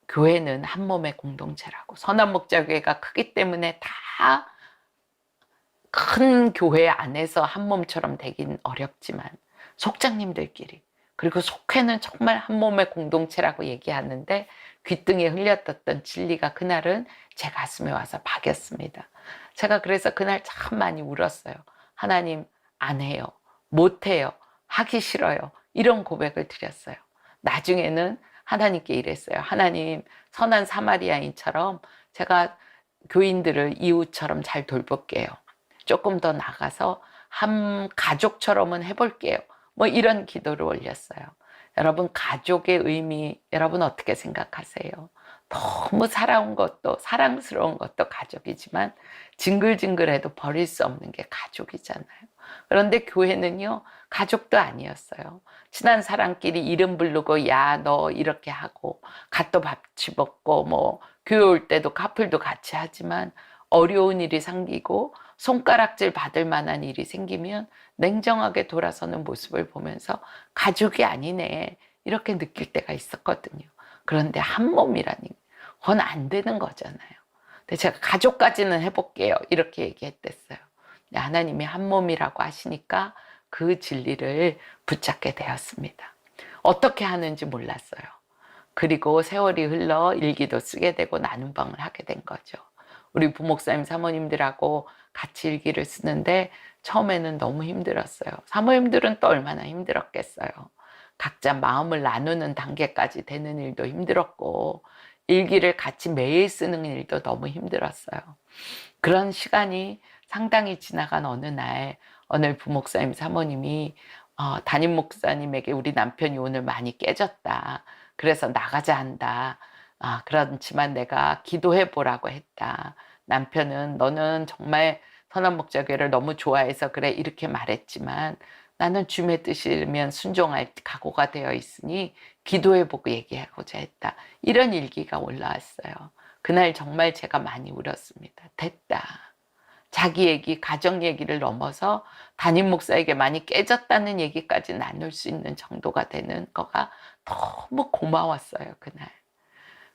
교회는 한 몸의 공동체라고. 선한목자교회가 크기 때문에 다 큰 교회 안에서 한 몸처럼 되긴 어렵지만 속장님들끼리, 그리고 속회는 정말 한 몸의 공동체라고 얘기하는데 귓등에 흘렸던 진리가 그날은 제 가슴에 와서 박였습니다. 제가 그래서 그날 참 많이 울었어요. 하나님, 안 해요. 못 해요. 하기 싫어요. 이런 고백을 드렸어요. 나중에는 하나님께 이랬어요. 하나님, 선한 사마리아인처럼 제가 교인들을 이웃처럼 잘 돌볼게요. 조금 더 나가서 한 가족처럼은 해볼게요. 뭐 이런 기도를 올렸어요. 여러분, 가족의 의미, 여러분 어떻게 생각하세요? 너무 사랑스러운 것도 가족이지만 징글징글해도 버릴 수 없는 게 가족이잖아요. 그런데 교회는요, 가족도 아니었어요. 친한 사람끼리 이름 부르고 야, 너 이렇게 하고 갓도 밥치 먹고 뭐 교회 올 때도 카풀도 같이 하지만 어려운 일이 생기고 손가락질 받을 만한 일이 생기면 냉정하게 돌아서는 모습을 보면서 가족이 아니네 이렇게 느낄 때가 있었거든요. 그런데 한 몸이라니 그건 안 되는 거잖아요. 근데 제가 가족까지는 해볼게요 이렇게 얘기했댔어요. 근데 하나님이 한 몸이라고 하시니까 그 진리를 붙잡게 되었습니다. 어떻게 하는지 몰랐어요. 그리고 세월이 흘러 일기도 쓰게 되고 나눔방을 하게 된 거죠. 우리 부목사님 사모님들하고 같이 일기를 쓰는데 처음에는 너무 힘들었어요. 사모님들은 또 얼마나 힘들었겠어요. 각자 마음을 나누는 단계까지 되는 일도 힘들었고 일기를 같이 매일 쓰는 일도 너무 힘들었어요. 그런 시간이 상당히 지나간 어느 날 어느 부목사님 사모님이 담임 목사님에게 우리 남편이 오늘 많이 깨졌다. 그래서 나가자 한다. 그렇지만 내가 기도해 보라고 했다. 남편은 너는 정말 선한목자교회를 너무 좋아해서 그래 이렇게 말했지만 나는 주님의 뜻이면 순종할 각오가 되어 있으니 기도해 보고 얘기하고자 했다. 이런 일기가 올라왔어요. 그날 정말 제가 많이 울었습니다. 됐다. 자기 얘기, 가정 얘기를 넘어서 담임 목사에게 많이 깨졌다는 얘기까지 나눌 수 있는 정도가 되는 거가 너무 고마웠어요, 그날.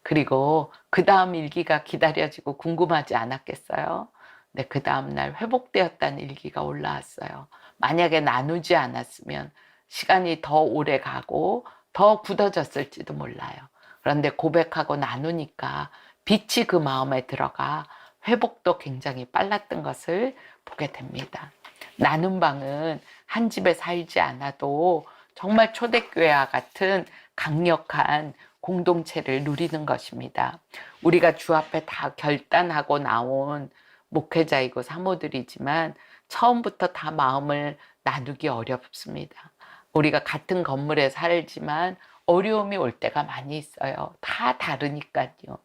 그리고 그 다음 일기가 기다려지고 궁금하지 않았겠어요? 근데 그 다음날 회복되었다는 일기가 올라왔어요. 만약에 나누지 않았으면 시간이 더 오래 가고 더 굳어졌을지도 몰라요. 그런데 고백하고 나누니까 빛이 그 마음에 들어가 회복도 굉장히 빨랐던 것을 보게 됩니다. 나눔방은 한 집에 살지 않아도 정말 초대교회와 같은 강력한 공동체를 누리는 것입니다. 우리가 주 앞에 다 결단하고 나온 목회자이고 사모들이지만 처음부터 다 마음을 나누기 어렵습니다. 우리가 같은 건물에 살지만 어려움이 올 때가 많이 있어요. 다 다르니까요.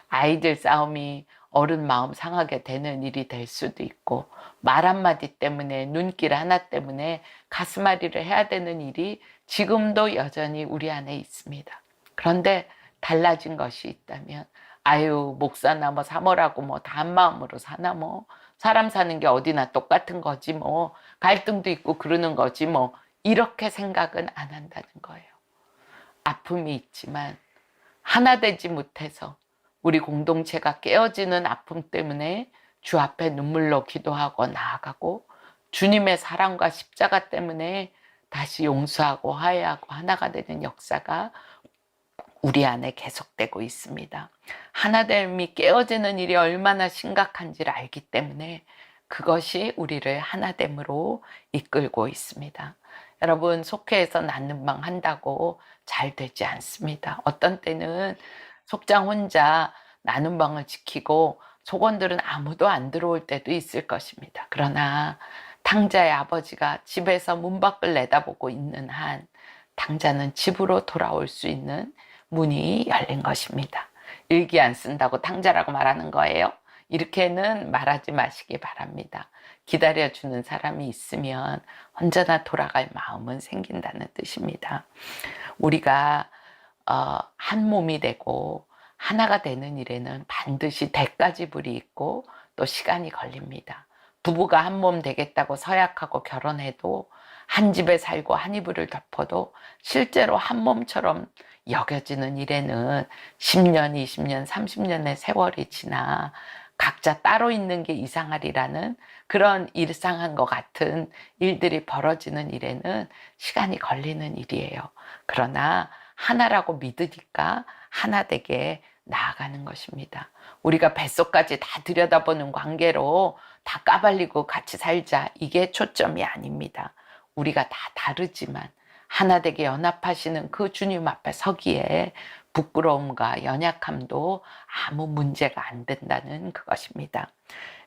아이들 싸움이 어른 마음 상하게 되는 일이 될 수도 있고 말 한마디 때문에 눈길 하나 때문에 가슴앓이를 해야 되는 일이 지금도 여전히 우리 안에 있습니다. 그런데 달라진 것이 있다면 아유 목사나 뭐 사모라고 뭐 다 한 마음으로 사나 뭐 사람 사는 게 어디나 똑같은 거지 뭐 갈등도 있고 그러는 거지 뭐 이렇게 생각은 안 한다는 거예요. 아픔이 있지만 하나 되지 못해서 우리 공동체가 깨어지는 아픔 때문에 주 앞에 눈물로 기도하고 나아가고 주님의 사랑과 십자가 때문에 다시 용서하고 화해하고 하나가 되는 역사가 우리 안에 계속되고 있습니다. 하나됨이 깨어지는 일이 얼마나 심각한지를 알기 때문에 그것이 우리를 하나됨으로 이끌고 있습니다. 여러분, 속회에서 나눔방 한다고 잘 되지 않습니다. 어떤 때는 속장 혼자 나눔방을 지키고 속원들은 아무도 안 들어올 때도 있을 것입니다. 그러나 탕자의 아버지가 집에서 문 밖을 내다보고 있는 한 탕자는 집으로 돌아올 수 있는 문이 열린 것입니다. 일기 안 쓴다고 탕자라고 말하는 거예요? 이렇게는 말하지 마시기 바랍니다. 기다려주는 사람이 있으면 언제나 돌아갈 마음은 생긴다는 뜻입니다. 우리가 한 몸이 되고 하나가 되는 일에는 반드시 대가지불이 있고 또 시간이 걸립니다. 부부가 한 몸 되겠다고 서약하고 결혼해도 한 집에 살고 한 이불을 덮어도 실제로 한 몸처럼 여겨지는 일에는 10년, 20년, 30년의 세월이 지나 각자 따로 있는 게 이상하리라는 그런 일상한 것 같은 일들이 벌어지는 일에는 시간이 걸리는 일이에요. 그러나 하나라고 믿으니까 하나 되게 나아가는 것입니다. 우리가 뱃속까지 다 들여다보는 관계로 다 까발리고 같이 살자, 이게 초점이 아닙니다. 우리가 다 다르지만 하나 되게 연합하시는 그 주님 앞에 서기에 부끄러움과 연약함도 아무 문제가 안 된다는 그것입니다.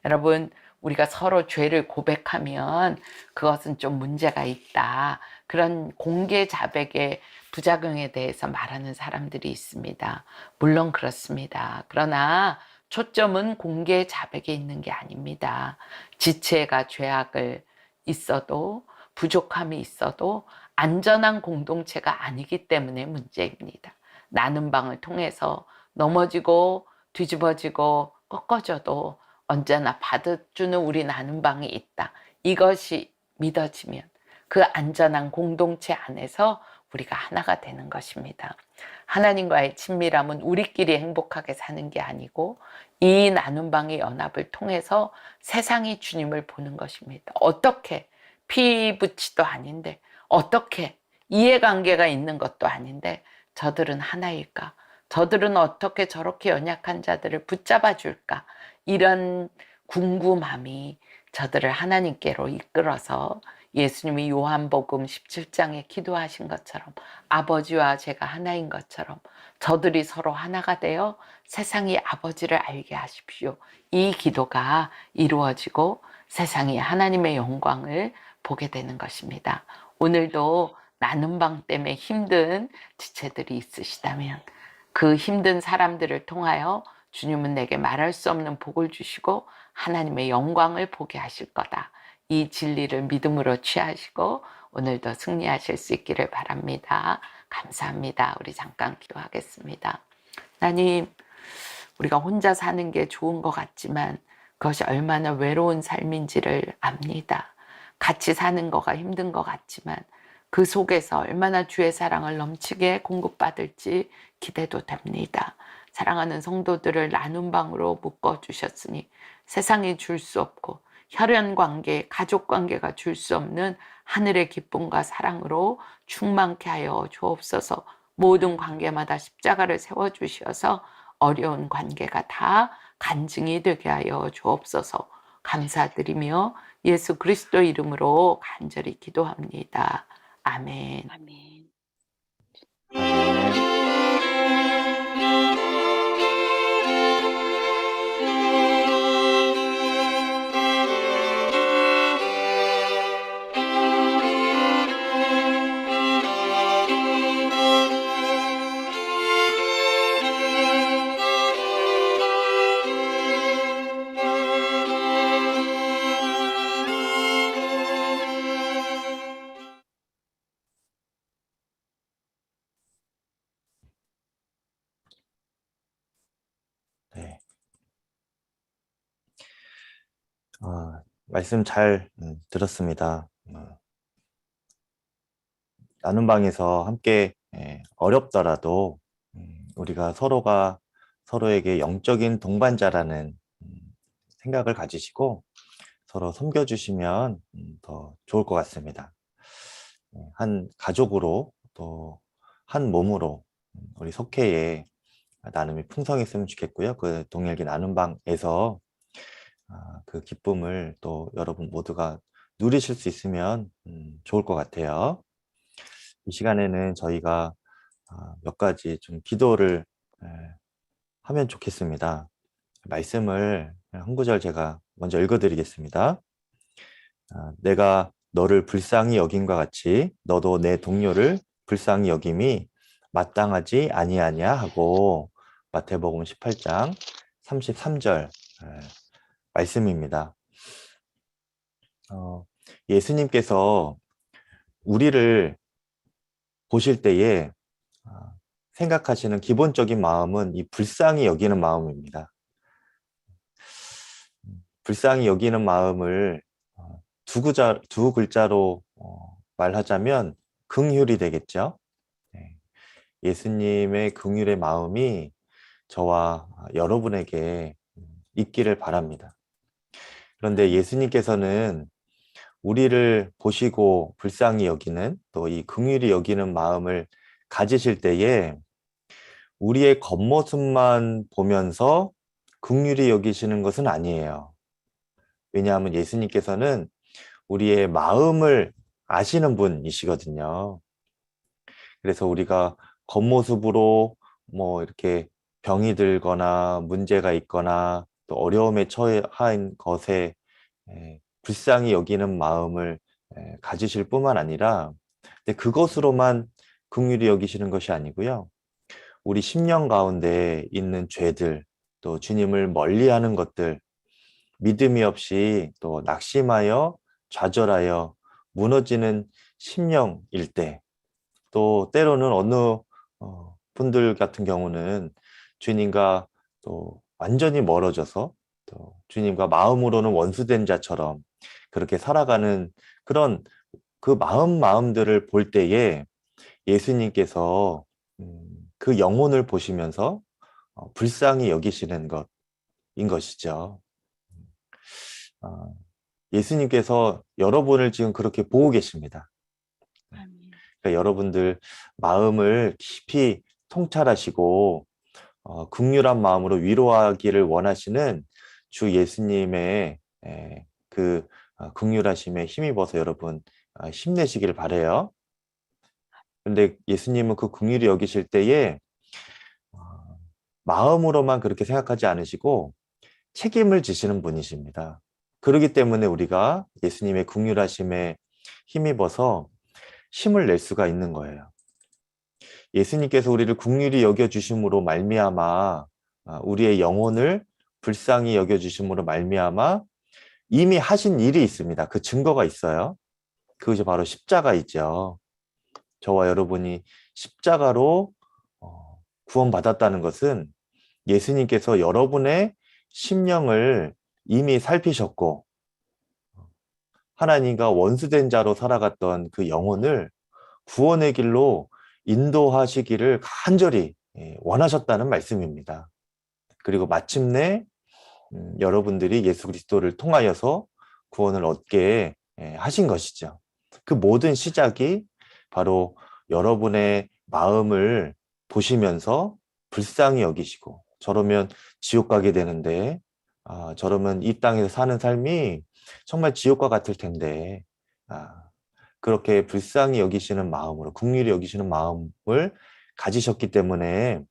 여러분, 우리가 서로 죄를 고백하면 그것은 좀 문제가 있다, 그런 공개 자백의 부작용에 대해서 말하는 사람들이 있습니다. 물론 그렇습니다. 그러나 초점은 공개 자백에 있는 게 아닙니다. 지체가 죄악을 있어도 부족함이 있어도 안전한 공동체가 아니기 때문에 문제입니다. 나눔방을 통해서 넘어지고 뒤집어지고 꺾어져도 언제나 받아주는 우리 나눔방이 있다, 이것이 믿어지면 그 안전한 공동체 안에서 우리가 하나가 되는 것입니다. 하나님과의 친밀함은 우리끼리 행복하게 사는 게 아니고 이 나눔방의 연합을 통해서 세상이 주님을 보는 것입니다. 어떻게 피부치도 아닌데, 어떻게 이해관계가 있는 것도 아닌데 저들은 하나일까? 저들은 어떻게 저렇게 연약한 자들을 붙잡아 줄까? 이런 궁금함이 저들을 하나님께로 이끌어서 예수님이 요한복음 17장에 기도하신 것처럼 아버지와 제가 하나인 것처럼 저들이 서로 하나가 되어 세상이 아버지를 알게 하십시오, 이 기도가 이루어지고 세상이 하나님의 영광을 보게 되는 것입니다. 오늘도 나눔방 때문에 힘든 지체들이 있으시다면 그 힘든 사람들을 통하여 주님은 내게 말할 수 없는 복을 주시고 하나님의 영광을 보게 하실 거다, 이 진리를 믿음으로 취하시고 오늘도 승리하실 수 있기를 바랍니다. 감사합니다. 우리 잠깐 기도하겠습니다. 하나님, 우리가 혼자 사는 게 좋은 것 같지만 그것이 얼마나 외로운 삶인지를 압니다. 같이 사는 거가 힘든 것 같지만 그 속에서 얼마나 주의 사랑을 넘치게 공급받을지 기대도 됩니다. 사랑하는 성도들을 나눔방으로 묶어주셨으니 세상이 줄 수 없고 혈연관계, 가족관계가 줄 수 없는 하늘의 기쁨과 사랑으로 충만케 하여 주옵소서. 모든 관계마다 십자가를 세워주셔서 어려운 관계가 다 간증이 되게 하여 주옵소서. 감사드리며 예수 그리스도 이름으로 간절히 기도합니다. 아멘. 아멘. 네. 말씀 잘 들었습니다. 나눔방에서 함께 어렵더라도 우리가 서로가 서로에게 영적인 동반자라는 생각을 가지시고 서로 섬겨주시면 더 좋을 것 같습니다. 한 가족으로 또 한 몸으로 우리 속회에 나눔이 풍성했으면 좋겠고요. 그 동일기 나눔방에서 그 기쁨을 또 여러분 모두가 누리실 수 있으면 좋을 것 같아요. 이 시간에는 저희가 몇 가지 좀 기도를 하면 좋겠습니다. 말씀을 한 구절 제가 먼저 읽어드리겠습니다. 내가 너를 불쌍히 여김과 같이 너도 내 동료를 불쌍히 여김이 마땅하지 아니하냐 하고 마태복음 18장 33절 말씀입니다. 예수님께서 우리를 보실 때에 생각하시는 기본적인 마음은 이 불쌍히 여기는 마음입니다. 불쌍히 여기는 마음을 두 글자로 말하자면 긍휼이 되겠죠. 예수님의 긍휼의 마음이 저와 여러분에게 있기를 바랍니다. 그런데 예수님께서는 우리를 보시고 불쌍히 여기는 또 이 긍휼히 여기는 마음을 가지실 때에 우리의 겉모습만 보면서 긍휼히 여기시는 것은 아니에요. 왜냐하면 예수님께서는 우리의 마음을 아시는 분이시거든요. 그래서 우리가 겉모습으로 뭐 이렇게 병이 들거나 문제가 있거나 또 어려움에 처한 것에 불쌍히 여기는 마음을 가지실 뿐만 아니라 근데 그것으로만 긍휼히 여기시는 것이 아니고요. 우리 심령 가운데 있는 죄들, 또 주님을 멀리하는 것들, 믿음이 없이 또 낙심하여 좌절하여 무너지는 심령일 때, 또 때로는 어느 분들 같은 경우는 주님과 또 완전히 멀어져서 또 주님과 마음으로는 원수된 자처럼 그렇게 살아가는 그런 그 마음들을 볼 때에 예수님께서 그 영혼을 보시면서 불쌍히 여기시는 것인 것이죠. 예수님께서 여러분을 지금 그렇게 보고 계십니다. 그러니까 여러분들 마음을 깊이 통찰하시고 긍휼한 마음으로 위로하기를 원하시는 주 예수님의 그 긍휼하심에 힘입어서 여러분 힘내시길 바라요. 그런데 예수님은 그 긍휼히 여기실 때에 마음으로만 그렇게 생각하지 않으시고 책임을 지시는 분이십니다. 그렇기 때문에 우리가 예수님의 긍휼하심에 힘입어서 힘을 낼 수가 있는 거예요. 예수님께서 우리를 긍휼히 여겨주심으로 말미암아 우리의 영혼을 불쌍히 여겨주심으로 말미암아 이미 하신 일이 있습니다. 그 증거가 있어요. 그것이 바로 십자가이죠. 저와 여러분이 십자가로 구원받았다는 것은 예수님께서 여러분의 심령을 이미 살피셨고 하나님과 원수된 자로 살아갔던 그 영혼을 구원의 길로 인도하시기를 간절히 원하셨다는 말씀입니다. 그리고 마침내 여러분들이 예수 그리스도를 통하여서 구원을 얻게 하신 것이죠. 그 모든 시작이 바로 여러분의 마음을 보시면서 불쌍히 여기시고 저러면 지옥 가게 되는데 저러면 이 땅에서 사는 삶이 정말 지옥과 같을 텐데 그렇게 불쌍히 여기시는 마음으로 긍휼히 여기시는 마음을 가지셨기 때문에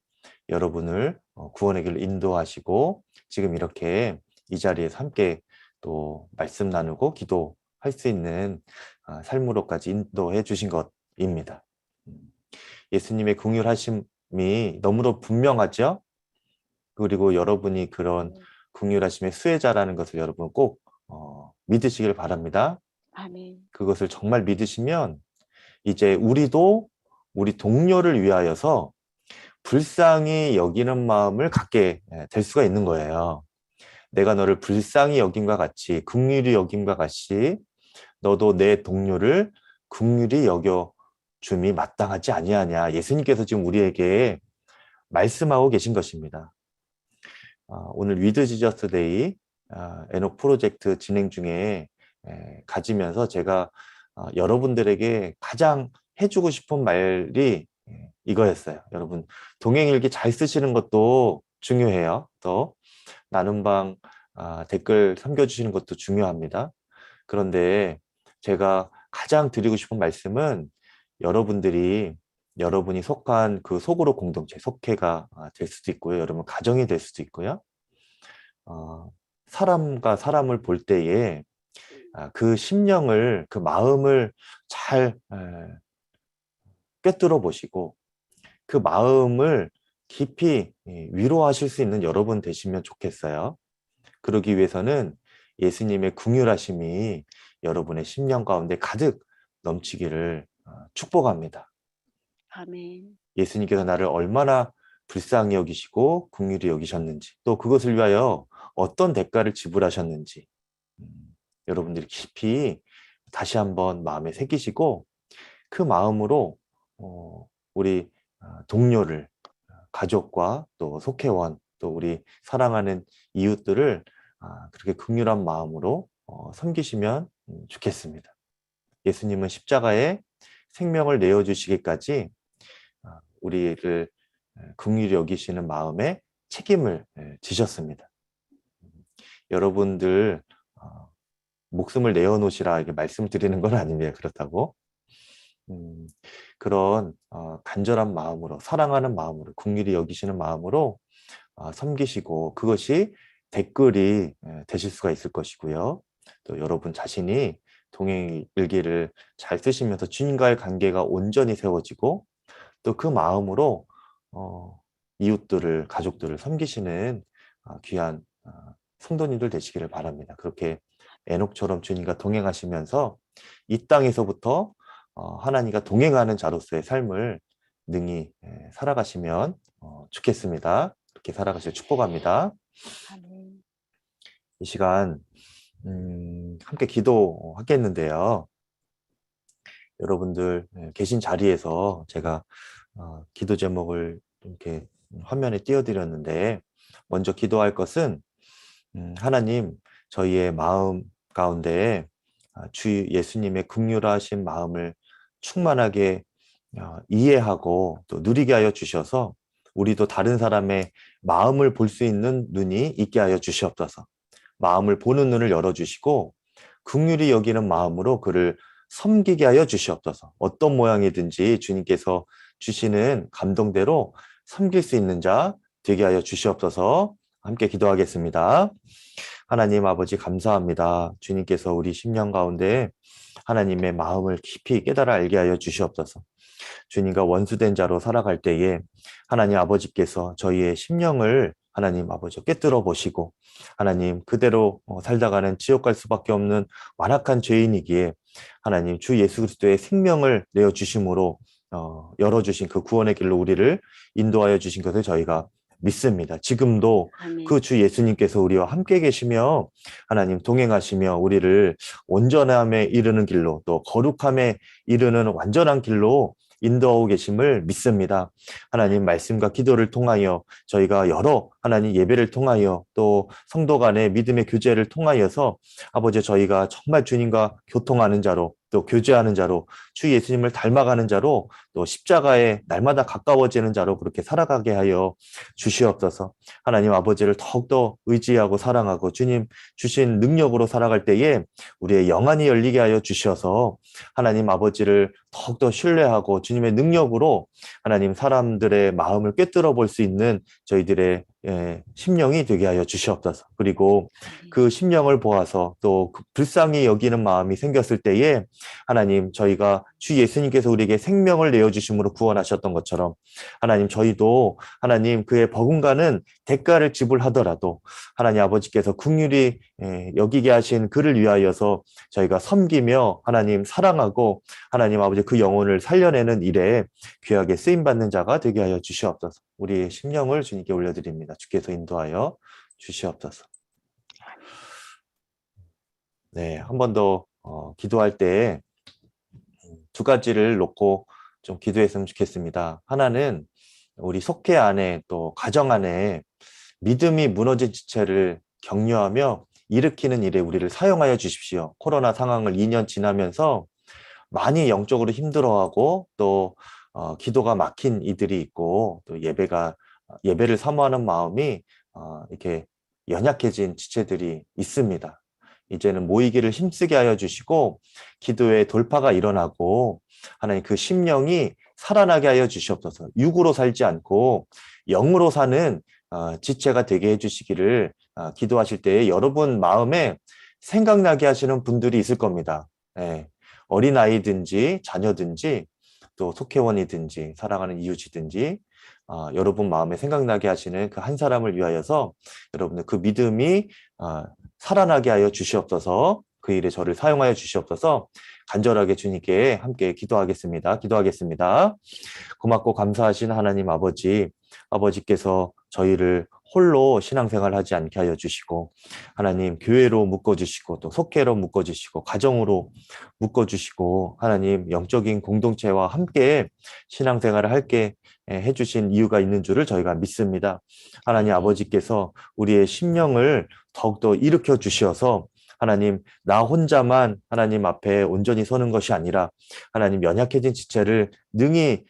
여러분을 구원의 길로 인도하시고 지금 이렇게 이 자리에서 함께 또 말씀 나누고 기도할 수 있는 삶으로까지 인도해 주신 것입니다. 예수님의 긍휼하심이 너무도 분명하죠. 그리고 여러분이 그런 긍휼하심의 수혜자라는 것을 여러분 꼭 믿으시길 바랍니다. 아멘. 그것을 정말 믿으시면 이제 우리도 우리 동료를 위하여서 불쌍히 여기는 마음을 갖게 될 수가 있는 거예요. 내가 너를 불쌍히 여김과 같이 긍휼히 여김과 같이 너도 내 동료를 긍휼히 여겨 줌이 마땅하지 아니하냐. 예수님께서 지금 우리에게 말씀하고 계신 것입니다. 오늘 위드 지저스 데이 에녹 프로젝트 진행 중에 가지면서 제가 여러분들에게 가장 해주고 싶은 말이 이거였어요. 여러분, 동행일기 잘 쓰시는 것도 중요해요. 또 나눔방 댓글 남겨주시는 것도 중요합니다. 그런데 제가 가장 드리고 싶은 말씀은 여러분이 속한 그 소그룹 공동체, 속회가 될 수도 있고요. 여러분 가정이 될 수도 있고요. 사람과 사람을 볼 때에 그 심령을, 그 마음을 잘 꿰뚫어 보시고 그 마음을 깊이 위로하실 수 있는 여러분 되시면 좋겠어요. 그러기 위해서는 예수님의 긍휼하심이 여러분의 심령 가운데 가득 넘치기를 축복합니다. 아멘. 예수님께서 나를 얼마나 불쌍히 여기시고 긍휼히 여기셨는지, 또 그것을 위하여 어떤 대가를 지불하셨는지 여러분들이 깊이 다시 한번 마음에 새기시고 그 마음으로 우리 동료를, 가족과 또 속회원, 또 우리 사랑하는 이웃들을 그렇게 긍휼한 마음으로 섬기시면 좋겠습니다. 예수님은 십자가에 생명을 내어주시기까지 우리를 긍휼히 여기시는 마음에 책임을 지셨습니다. 여러분들 목숨을 내어놓으시라 이렇게 말씀드리는 건 아닙니다. 그렇다고 그런 간절한 마음으로, 사랑하는 마음으로, 긍휼히 여기시는 마음으로 섬기시고 그것이 댓글이 되실 수가 있을 것이고요. 또 여러분 자신이 동행일기를 잘 쓰시면서 주님과의 관계가 온전히 세워지고 또 그 마음으로 이웃들을, 가족들을 섬기시는 귀한 성도님들 되시기를 바랍니다. 그렇게 에녹처럼 주님과 동행하시면서 이 땅에서부터 하나님과 동행하는 자로서의 삶을 능히 살아가시면 좋겠습니다. 그렇게 살아가시길 축복합니다. 아멘. 이 시간 함께 기도하겠는데요. 여러분들 계신 자리에서 제가 기도 제목을 이렇게 화면에 띄워드렸는데 먼저 기도할 것은 하나님, 저희의 마음 가운데 주 예수님의 긍휼하신 마음을 충만하게 이해하고 또 누리게 하여 주셔서 우리도 다른 사람의 마음을 볼 수 있는 눈이 있게 하여 주시옵소서. 마음을 보는 눈을 열어주시고 긍휼히 여기는 마음으로 그를 섬기게 하여 주시옵소서. 어떤 모양이든지 주님께서 주시는 감동대로 섬길 수 있는 자 되게 하여 주시옵소서. 함께 기도하겠습니다. 하나님 아버지 감사합니다. 주님께서 우리 심령 가운데 하나님의 마음을 깊이 깨달아 알게 하여 주시옵소서. 주님과 원수된 자로 살아갈 때에 하나님 아버지께서 저희의 심령을 하나님 아버지 꿰뚫어 보시고 하나님 그대로 살다가는 지옥 갈 수밖에 없는 완악한 죄인이기에 하나님 주 예수 그리스도의 생명을 내어주심으로 열어주신 그 구원의 길로 우리를 인도하여 주신 것을 저희가 믿습니다. 지금도 아멘. 그 주 예수님께서 우리와 함께 계시며 하나님 동행하시며 우리를 온전함에 이르는 길로 또 거룩함에 이르는 완전한 길로 인도하고 계심을 믿습니다. 하나님 말씀과 기도를 통하여 저희가 여러 하나님 예배를 통하여 또 성도 간의 믿음의 교제를 통하여서 아버지 저희가 정말 주님과 교통하는 자로 또 교제하는 자로 주 예수님을 닮아가는 자로 또 십자가에 날마다 가까워지는 자로 그렇게 살아가게 하여 주시옵소서. 하나님 아버지를 더욱더 의지하고 사랑하고 주님 주신 능력으로 살아갈 때에 우리의 영안이 열리게 하여 주셔서 하나님 아버지를 더욱더 신뢰하고 주님의 능력으로 하나님 사람들의 마음을 꿰뚫어 볼 수 있는 저희들의 심령이 되게 하여 주시옵소서. 그리고 그 심령을 보아서 또 그 불쌍히 여기는 마음이 생겼을 때에 하나님 저희가 주 예수님께서 우리에게 생명을 내어주심으로 구원하셨던 것처럼 하나님 저희도 하나님 그의 버금가는 대가를 지불하더라도 하나님 아버지께서 긍휼히 여기게 하신 그를 위하여서 저희가 섬기며 하나님 사랑하고 하나님 아버지 그 영혼을 살려내는 일에 귀하게 쓰임받는 자가 되게 하여 주시옵소서. 우리의 심령을 주님께 올려드립니다. 주께서 인도하여 주시옵소서. 네, 한 번 더 기도할 때 두 가지를 놓고 좀 기도했으면 좋겠습니다. 하나는 우리 속회 안에 또 가정 안에 믿음이 무너진 지체를 격려하며 일으키는 일에 우리를 사용하여 주십시오. 코로나 상황을 2년 지나면서 많이 영적으로 힘들어하고 또 기도가 막힌 이들이 있고 또 예배를 사모하는 마음이 이렇게 연약해진 지체들이 있습니다. 이제는 모이기를 힘쓰게 하여 주시고 기도의 돌파가 일어나고 하나님 그 심령이 살아나게 하여 주시옵소서. 육으로 살지 않고 영으로 사는 지체가 되게 해주시기를 기도하실 때에 여러분 마음에 생각나게 하시는 분들이 있을 겁니다. 예. 어린아이든지 자녀든지 또 속회원이든지 사랑하는 이웃이든지 여러분 마음에 생각나게 하시는 그 한 사람을 위하여서 여러분들 그 믿음이 살아나게 하여 주시옵소서. 그 일에 저를 사용하여 주시옵소서. 간절하게 주님께 함께 기도하겠습니다. 고맙고 감사하신 하나님 아버지께서 저희를 홀로 신앙생활하지 않게 하여 주시고 하나님 교회로 묶어주시고 또 속회로 묶어주시고 가정으로 묶어주시고 하나님 영적인 공동체와 함께 신앙생활을 할게 해주신 이유가 있는 줄을 저희가 믿습니다. 하나님 아버지께서 우리의 심령을 더욱더 일으켜 주시어서 하나님 나 혼자만 하나님 앞에 온전히 서는 것이 아니라 하나님 연약해진 지체를 능히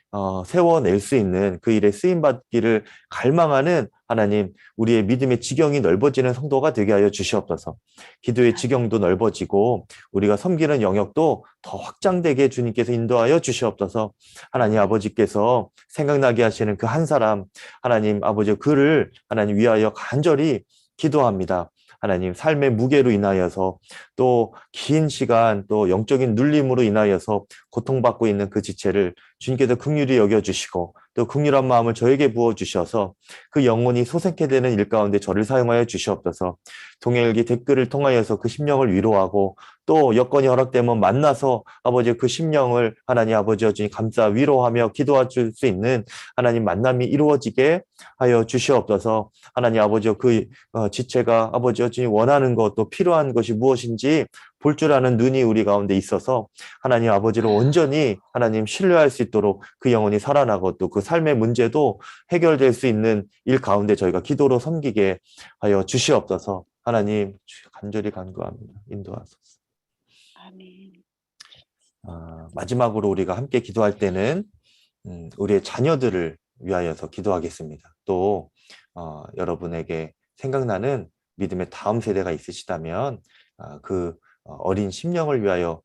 세워낼 수 있는 그 일에 쓰임받기를 갈망하는 하나님 우리의 믿음의 지경이 넓어지는 성도가 되게 하여 주시옵소서. 기도의 지경도 넓어지고 우리가 섬기는 영역도 더 확장되게 주님께서 인도하여 주시옵소서. 하나님 아버지께서 생각나게 하시는 그 한 사람 하나님 아버지 그를 하나님 위하여 간절히 기도합니다. 하나님 삶의 무게로 인하여서 또 긴 시간 또 영적인 눌림으로 인하여서 고통받고 있는 그 지체를 주님께서 긍휼히 여겨주시고 또 긍휼한 마음을 저에게 부어주셔서 그 영혼이 소생케 되는 일 가운데 저를 사용하여 주시옵소서. 동행일기 댓글을 통하여서 그 심령을 위로하고 또 여건이 허락되면 만나서 아버지 그 심령을 하나님 아버지 주님 감싸 위로하며 기도할 수 있는 하나님 만남이 이루어지게 하여 주시옵소서. 하나님 아버지 그 지체가 아버지 주님 원하는 것 또 필요한 것이 무엇인지 볼 줄 아는 눈이 우리 가운데 있어서 하나님 아버지를 온전히 하나님 신뢰할 수 있도록 그 영혼이 살아나고 또 그 삶의 문제도 해결될 수 있는 일 가운데 저희가 기도로 섬기게 하여 주시옵소서. 하나님 간절히 간구합니다. 인도하소서. 아멘. 마지막으로 우리가 함께 기도할 때는 우리의 자녀들을 위하여서 기도하겠습니다. 또 여러분에게 생각나는 믿음의 다음 세대가 있으시다면 그 어린 심령을 위하여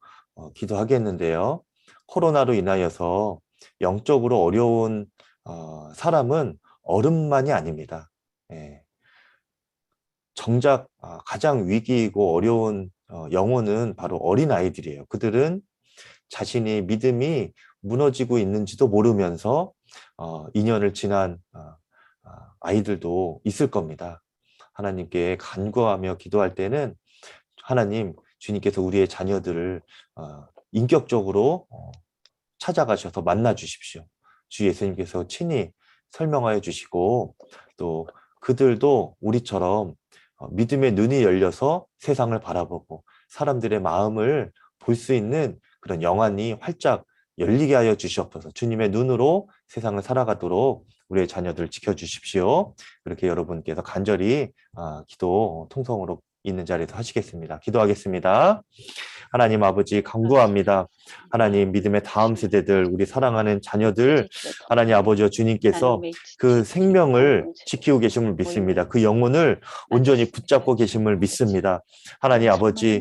기도하겠는데요. 코로나로 인하여서 영적으로 어려운 사람은 어른만이 아닙니다. 예. 정작 가장 위기이고 어려운 영혼은 바로 어린아이들이에요. 그들은 자신이 믿음이 무너지고 있는지도 모르면서 2년을 지난 아이들도 있을 겁니다. 하나님께 간구하며 기도할 때는 하나님 주님께서 우리의 자녀들을 인격적으로 찾아가셔서 만나 주십시오. 주 예수님께서 친히 설명하여 주시고 또 그들도 우리처럼 믿음의 눈이 열려서 세상을 바라보고 사람들의 마음을 볼 수 있는 그런 영안이 활짝 열리게 하여 주시옵소서. 주님의 눈으로 세상을 살아가도록 우리의 자녀들 지켜주십시오. 그렇게 여러분께서 간절히 기도 통성으로 있는 자리에서 하시겠습니다. 기도하겠습니다. 하나님 아버지 간구합니다. 하나님 믿음의 다음 세대들 우리 사랑하는 자녀들 하나님 아버지와 주님께서 그 생명을 지키고 계심을 믿습니다. 그 영혼을 온전히 붙잡고 계심을 믿습니다. 하나님 아버지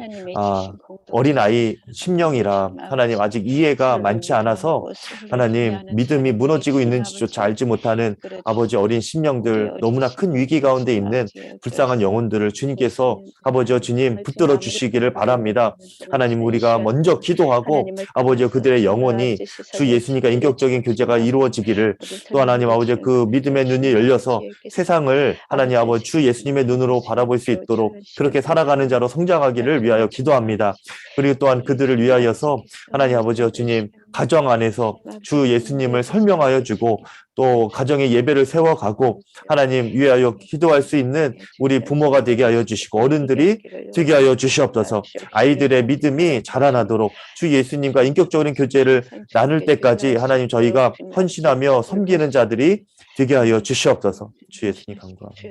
어린아이 심령이라 하나님 아직 이해가 많지 않아서 하나님 믿음이 무너지고 있는지조차 알지 못하는 아버지 어린 심령들 너무나 큰 위기 가운데 있는 불쌍한 영혼들을 주님께서 아버지와 주님 붙들어 주시기를 바랍니다. 하나님 우리가 먼저 기도하고 아버지와 그들의 영혼이 주 예수님과 인격적인 교제가 이루어지기를 또 하나님 아버지 그 믿음의 눈이 열려서 세상을 하나님 아버지 주 예수님의 눈으로 바라볼 수 있도록 그렇게 살아가는 자로 성장하기를 위하여 기도합니다. 그리고 또한 그들을 위하여서 하나님 아버지와 주님 가정 안에서 주 예수님을 설명하여 주고 또 가정의 예배를 세워가고 하나님 위하여 기도할 수 있는 우리 부모가 되게 하여 주시고 어른들이 되게 하여 주시옵소서. 아이들의 믿음이 자라나도록 주 예수님과 인격적인 교제를 나눌 때까지 하나님 저희가 헌신하며 섬기는 자들이 되게 하여 주시옵소서. 주 예수님 간구합니다.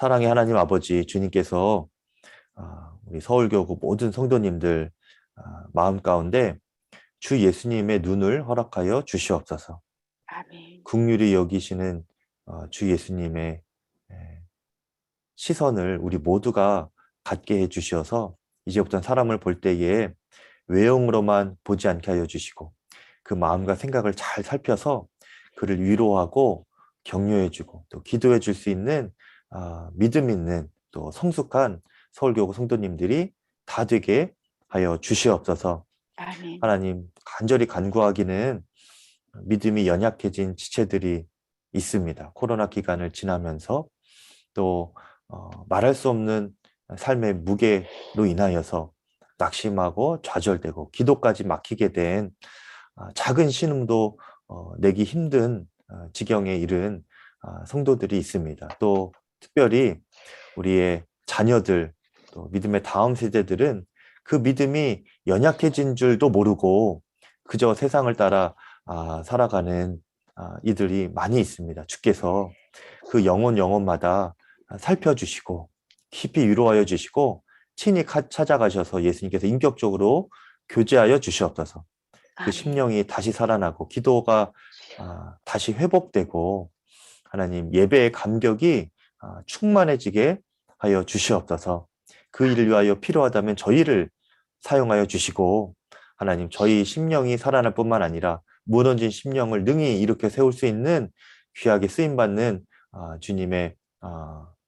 사랑의 하나님 아버지 주님께서 우리 서울교구 모든 성도님들 마음 가운데 주 예수님의 눈을 허락하여 주시옵소서. 아멘. 긍휼히 여기시는 주 예수님의 시선을 우리 모두가 갖게 해주셔서 이제부터는 사람을 볼 때에 외형으로만 보지 않게 하여 주시고 그 마음과 생각을 잘 살펴서 그를 위로하고 격려해주고 또 기도해 줄 수 있는 믿음 있는 또 성숙한 서울교구 성도님들이 다 되게 하여 주시옵소서. 아멘. 하나님 간절히 간구하기는 믿음이 연약해진 지체들이 있습니다. 코로나 기간을 지나면서 또 말할 수 없는 삶의 무게로 인하여서 낙심하고 좌절되고 기도까지 막히게 된 작은 신음도 내기 힘든 지경에 이른 성도들이 있습니다. 또 특별히 우리의 자녀들 또 믿음의 다음 세대들은 그 믿음이 연약해진 줄도 모르고 그저 세상을 따라 살아가는 이들이 많이 있습니다. 주께서 그 영혼마다 살펴주시고 깊이 위로하여 주시고 친히 찾아가셔서 예수님께서 인격적으로 교제하여 주시옵소서. 그 아멘. 심령이 다시 살아나고 기도가 다시 회복되고 하나님 예배의 감격이 충만해지게 하여 주시옵소서. 그 일을 위하여 필요하다면 저희를 사용하여 주시고 하나님 저희 심령이 살아날 뿐만 아니라 무너진 심령을 능히 일으켜 세울 수 있는 귀하게 쓰임받는 주님의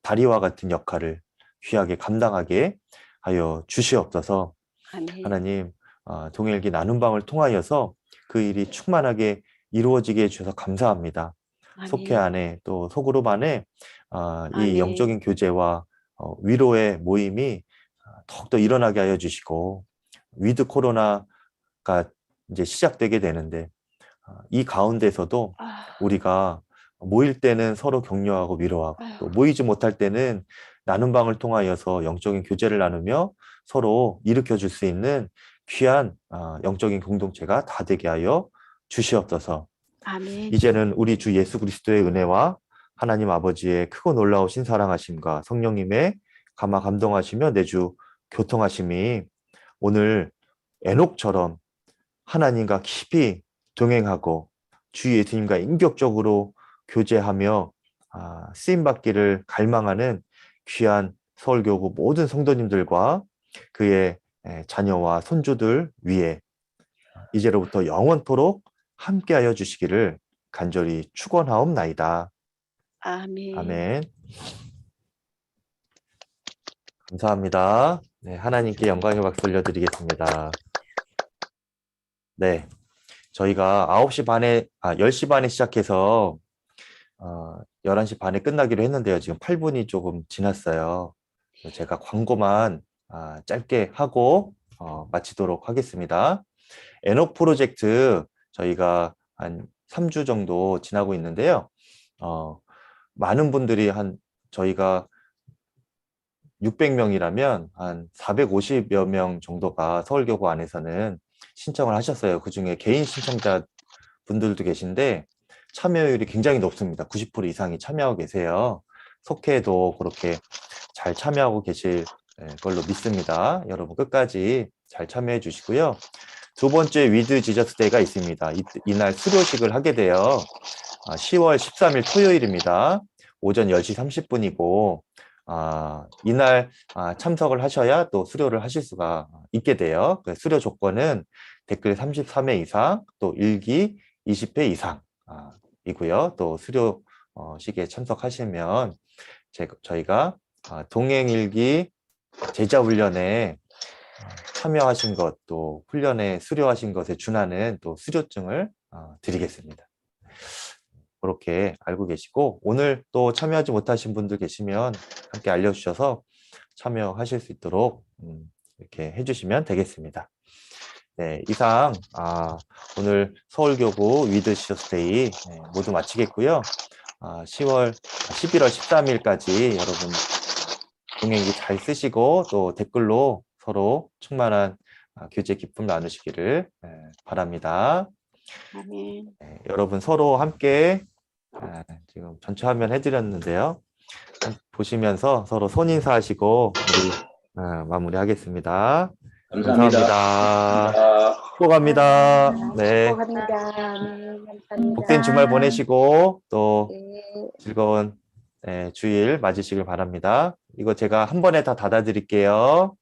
다리와 같은 역할을 귀하게 감당하게 하여 주시옵소서. 아멘. 하나님 동일기 나눔방을 통하여서 그 일이 충만하게 이루어지게 해주셔서 감사합니다. 아멘. 속회 안에 또 소그룹 안에 이 아멘. 영적인 교제와 위로의 모임이 더욱더 일어나게 하여 주시고 위드 코로나가 이제 시작되게 되는데 이 가운데서도 우리가 모일 때는 서로 격려하고 위로하고 또 모이지 못할 때는 나눔방을 통하여서 영적인 교제를 나누며 서로 일으켜 줄 수 있는 귀한 영적인 공동체가 다 되게 하여 주시옵소서. 아멘. 이제는 우리 주 예수 그리스도의 은혜와 하나님 아버지의 크고 놀라우신 사랑하심과 성령님의 감화 감동하시며 내주 교통하심이 오늘 에녹처럼 하나님과 깊이 동행하고 주 예수님과 인격적으로 교제하며 쓰임받기를 갈망하는 귀한 서울교구 모든 성도님들과 그의 자녀와 손주들 위에 이제로부터 영원토록 함께하여 주시기를 간절히 축원하옵나이다. 아멘. 아멘. 감사합니다. 네, 하나님께 영광의 박수 올려드리겠습니다. 네, 저희가 9시 반에, 10시 반에 시작해서 11시 반에 끝나기로 했는데요. 지금 8분이 조금 지났어요. 제가 광고만 짧게 하고 마치도록 하겠습니다. 에녹 프로젝트 저희가 한 3주 정도 지나고 있는데요. 많은 분들이 저희가 600명이라면 한 450여 명 정도가 서울교구 안에서는 신청을 하셨어요. 그중에 개인 신청자 분들도 계신데 참여율이 굉장히 높습니다. 90% 이상이 참여하고 계세요. 속회도 그렇게 잘 참여하고 계실 걸로 믿습니다. 여러분 끝까지 잘 참여해 주시고요. 두 번째 위드 지저스 데이가 있습니다. 이날 수료식을 하게 돼요. 10월 13일 토요일입니다. 오전 10시 30분이고 이날 참석을 하셔야 또 수료를 하실 수가 있게 돼요. 수료 조건은 댓글 33회 이상, 또 일기 20회 이상 이고요. 또 수료식에 참석하시면 저희가 동행일기 제자훈련에 참여하신 것, 또 훈련에 수료하신 것에 준하는 또 수료증을 드리겠습니다. 그렇게 알고 계시고 오늘 또 참여하지 못하신 분들 계시면 함께 알려주셔서 참여하실 수 있도록 이렇게 해주시면 되겠습니다. 네, 이상 오늘 서울교구 위드 지저스데이 모두 마치겠고요. 11월 13일까지 여러분 동행기 잘 쓰시고 또 댓글로 서로 충만한 교제 기쁨 나누시기를 바랍니다. 아멘. 여러분 서로 함께 지금 전체 화면 해드렸는데요. 보시면서 서로 손인사하시고 우리 마무리하겠습니다. 감사합니다. 감사합니다. 수고합니다. 네. 축복합니다. 네, 감사합니다. 복된 주말 보내시고 또 네. 즐거운 주일 맞으시길 바랍니다. 이거 제가 한 번에 다 닫아드릴게요.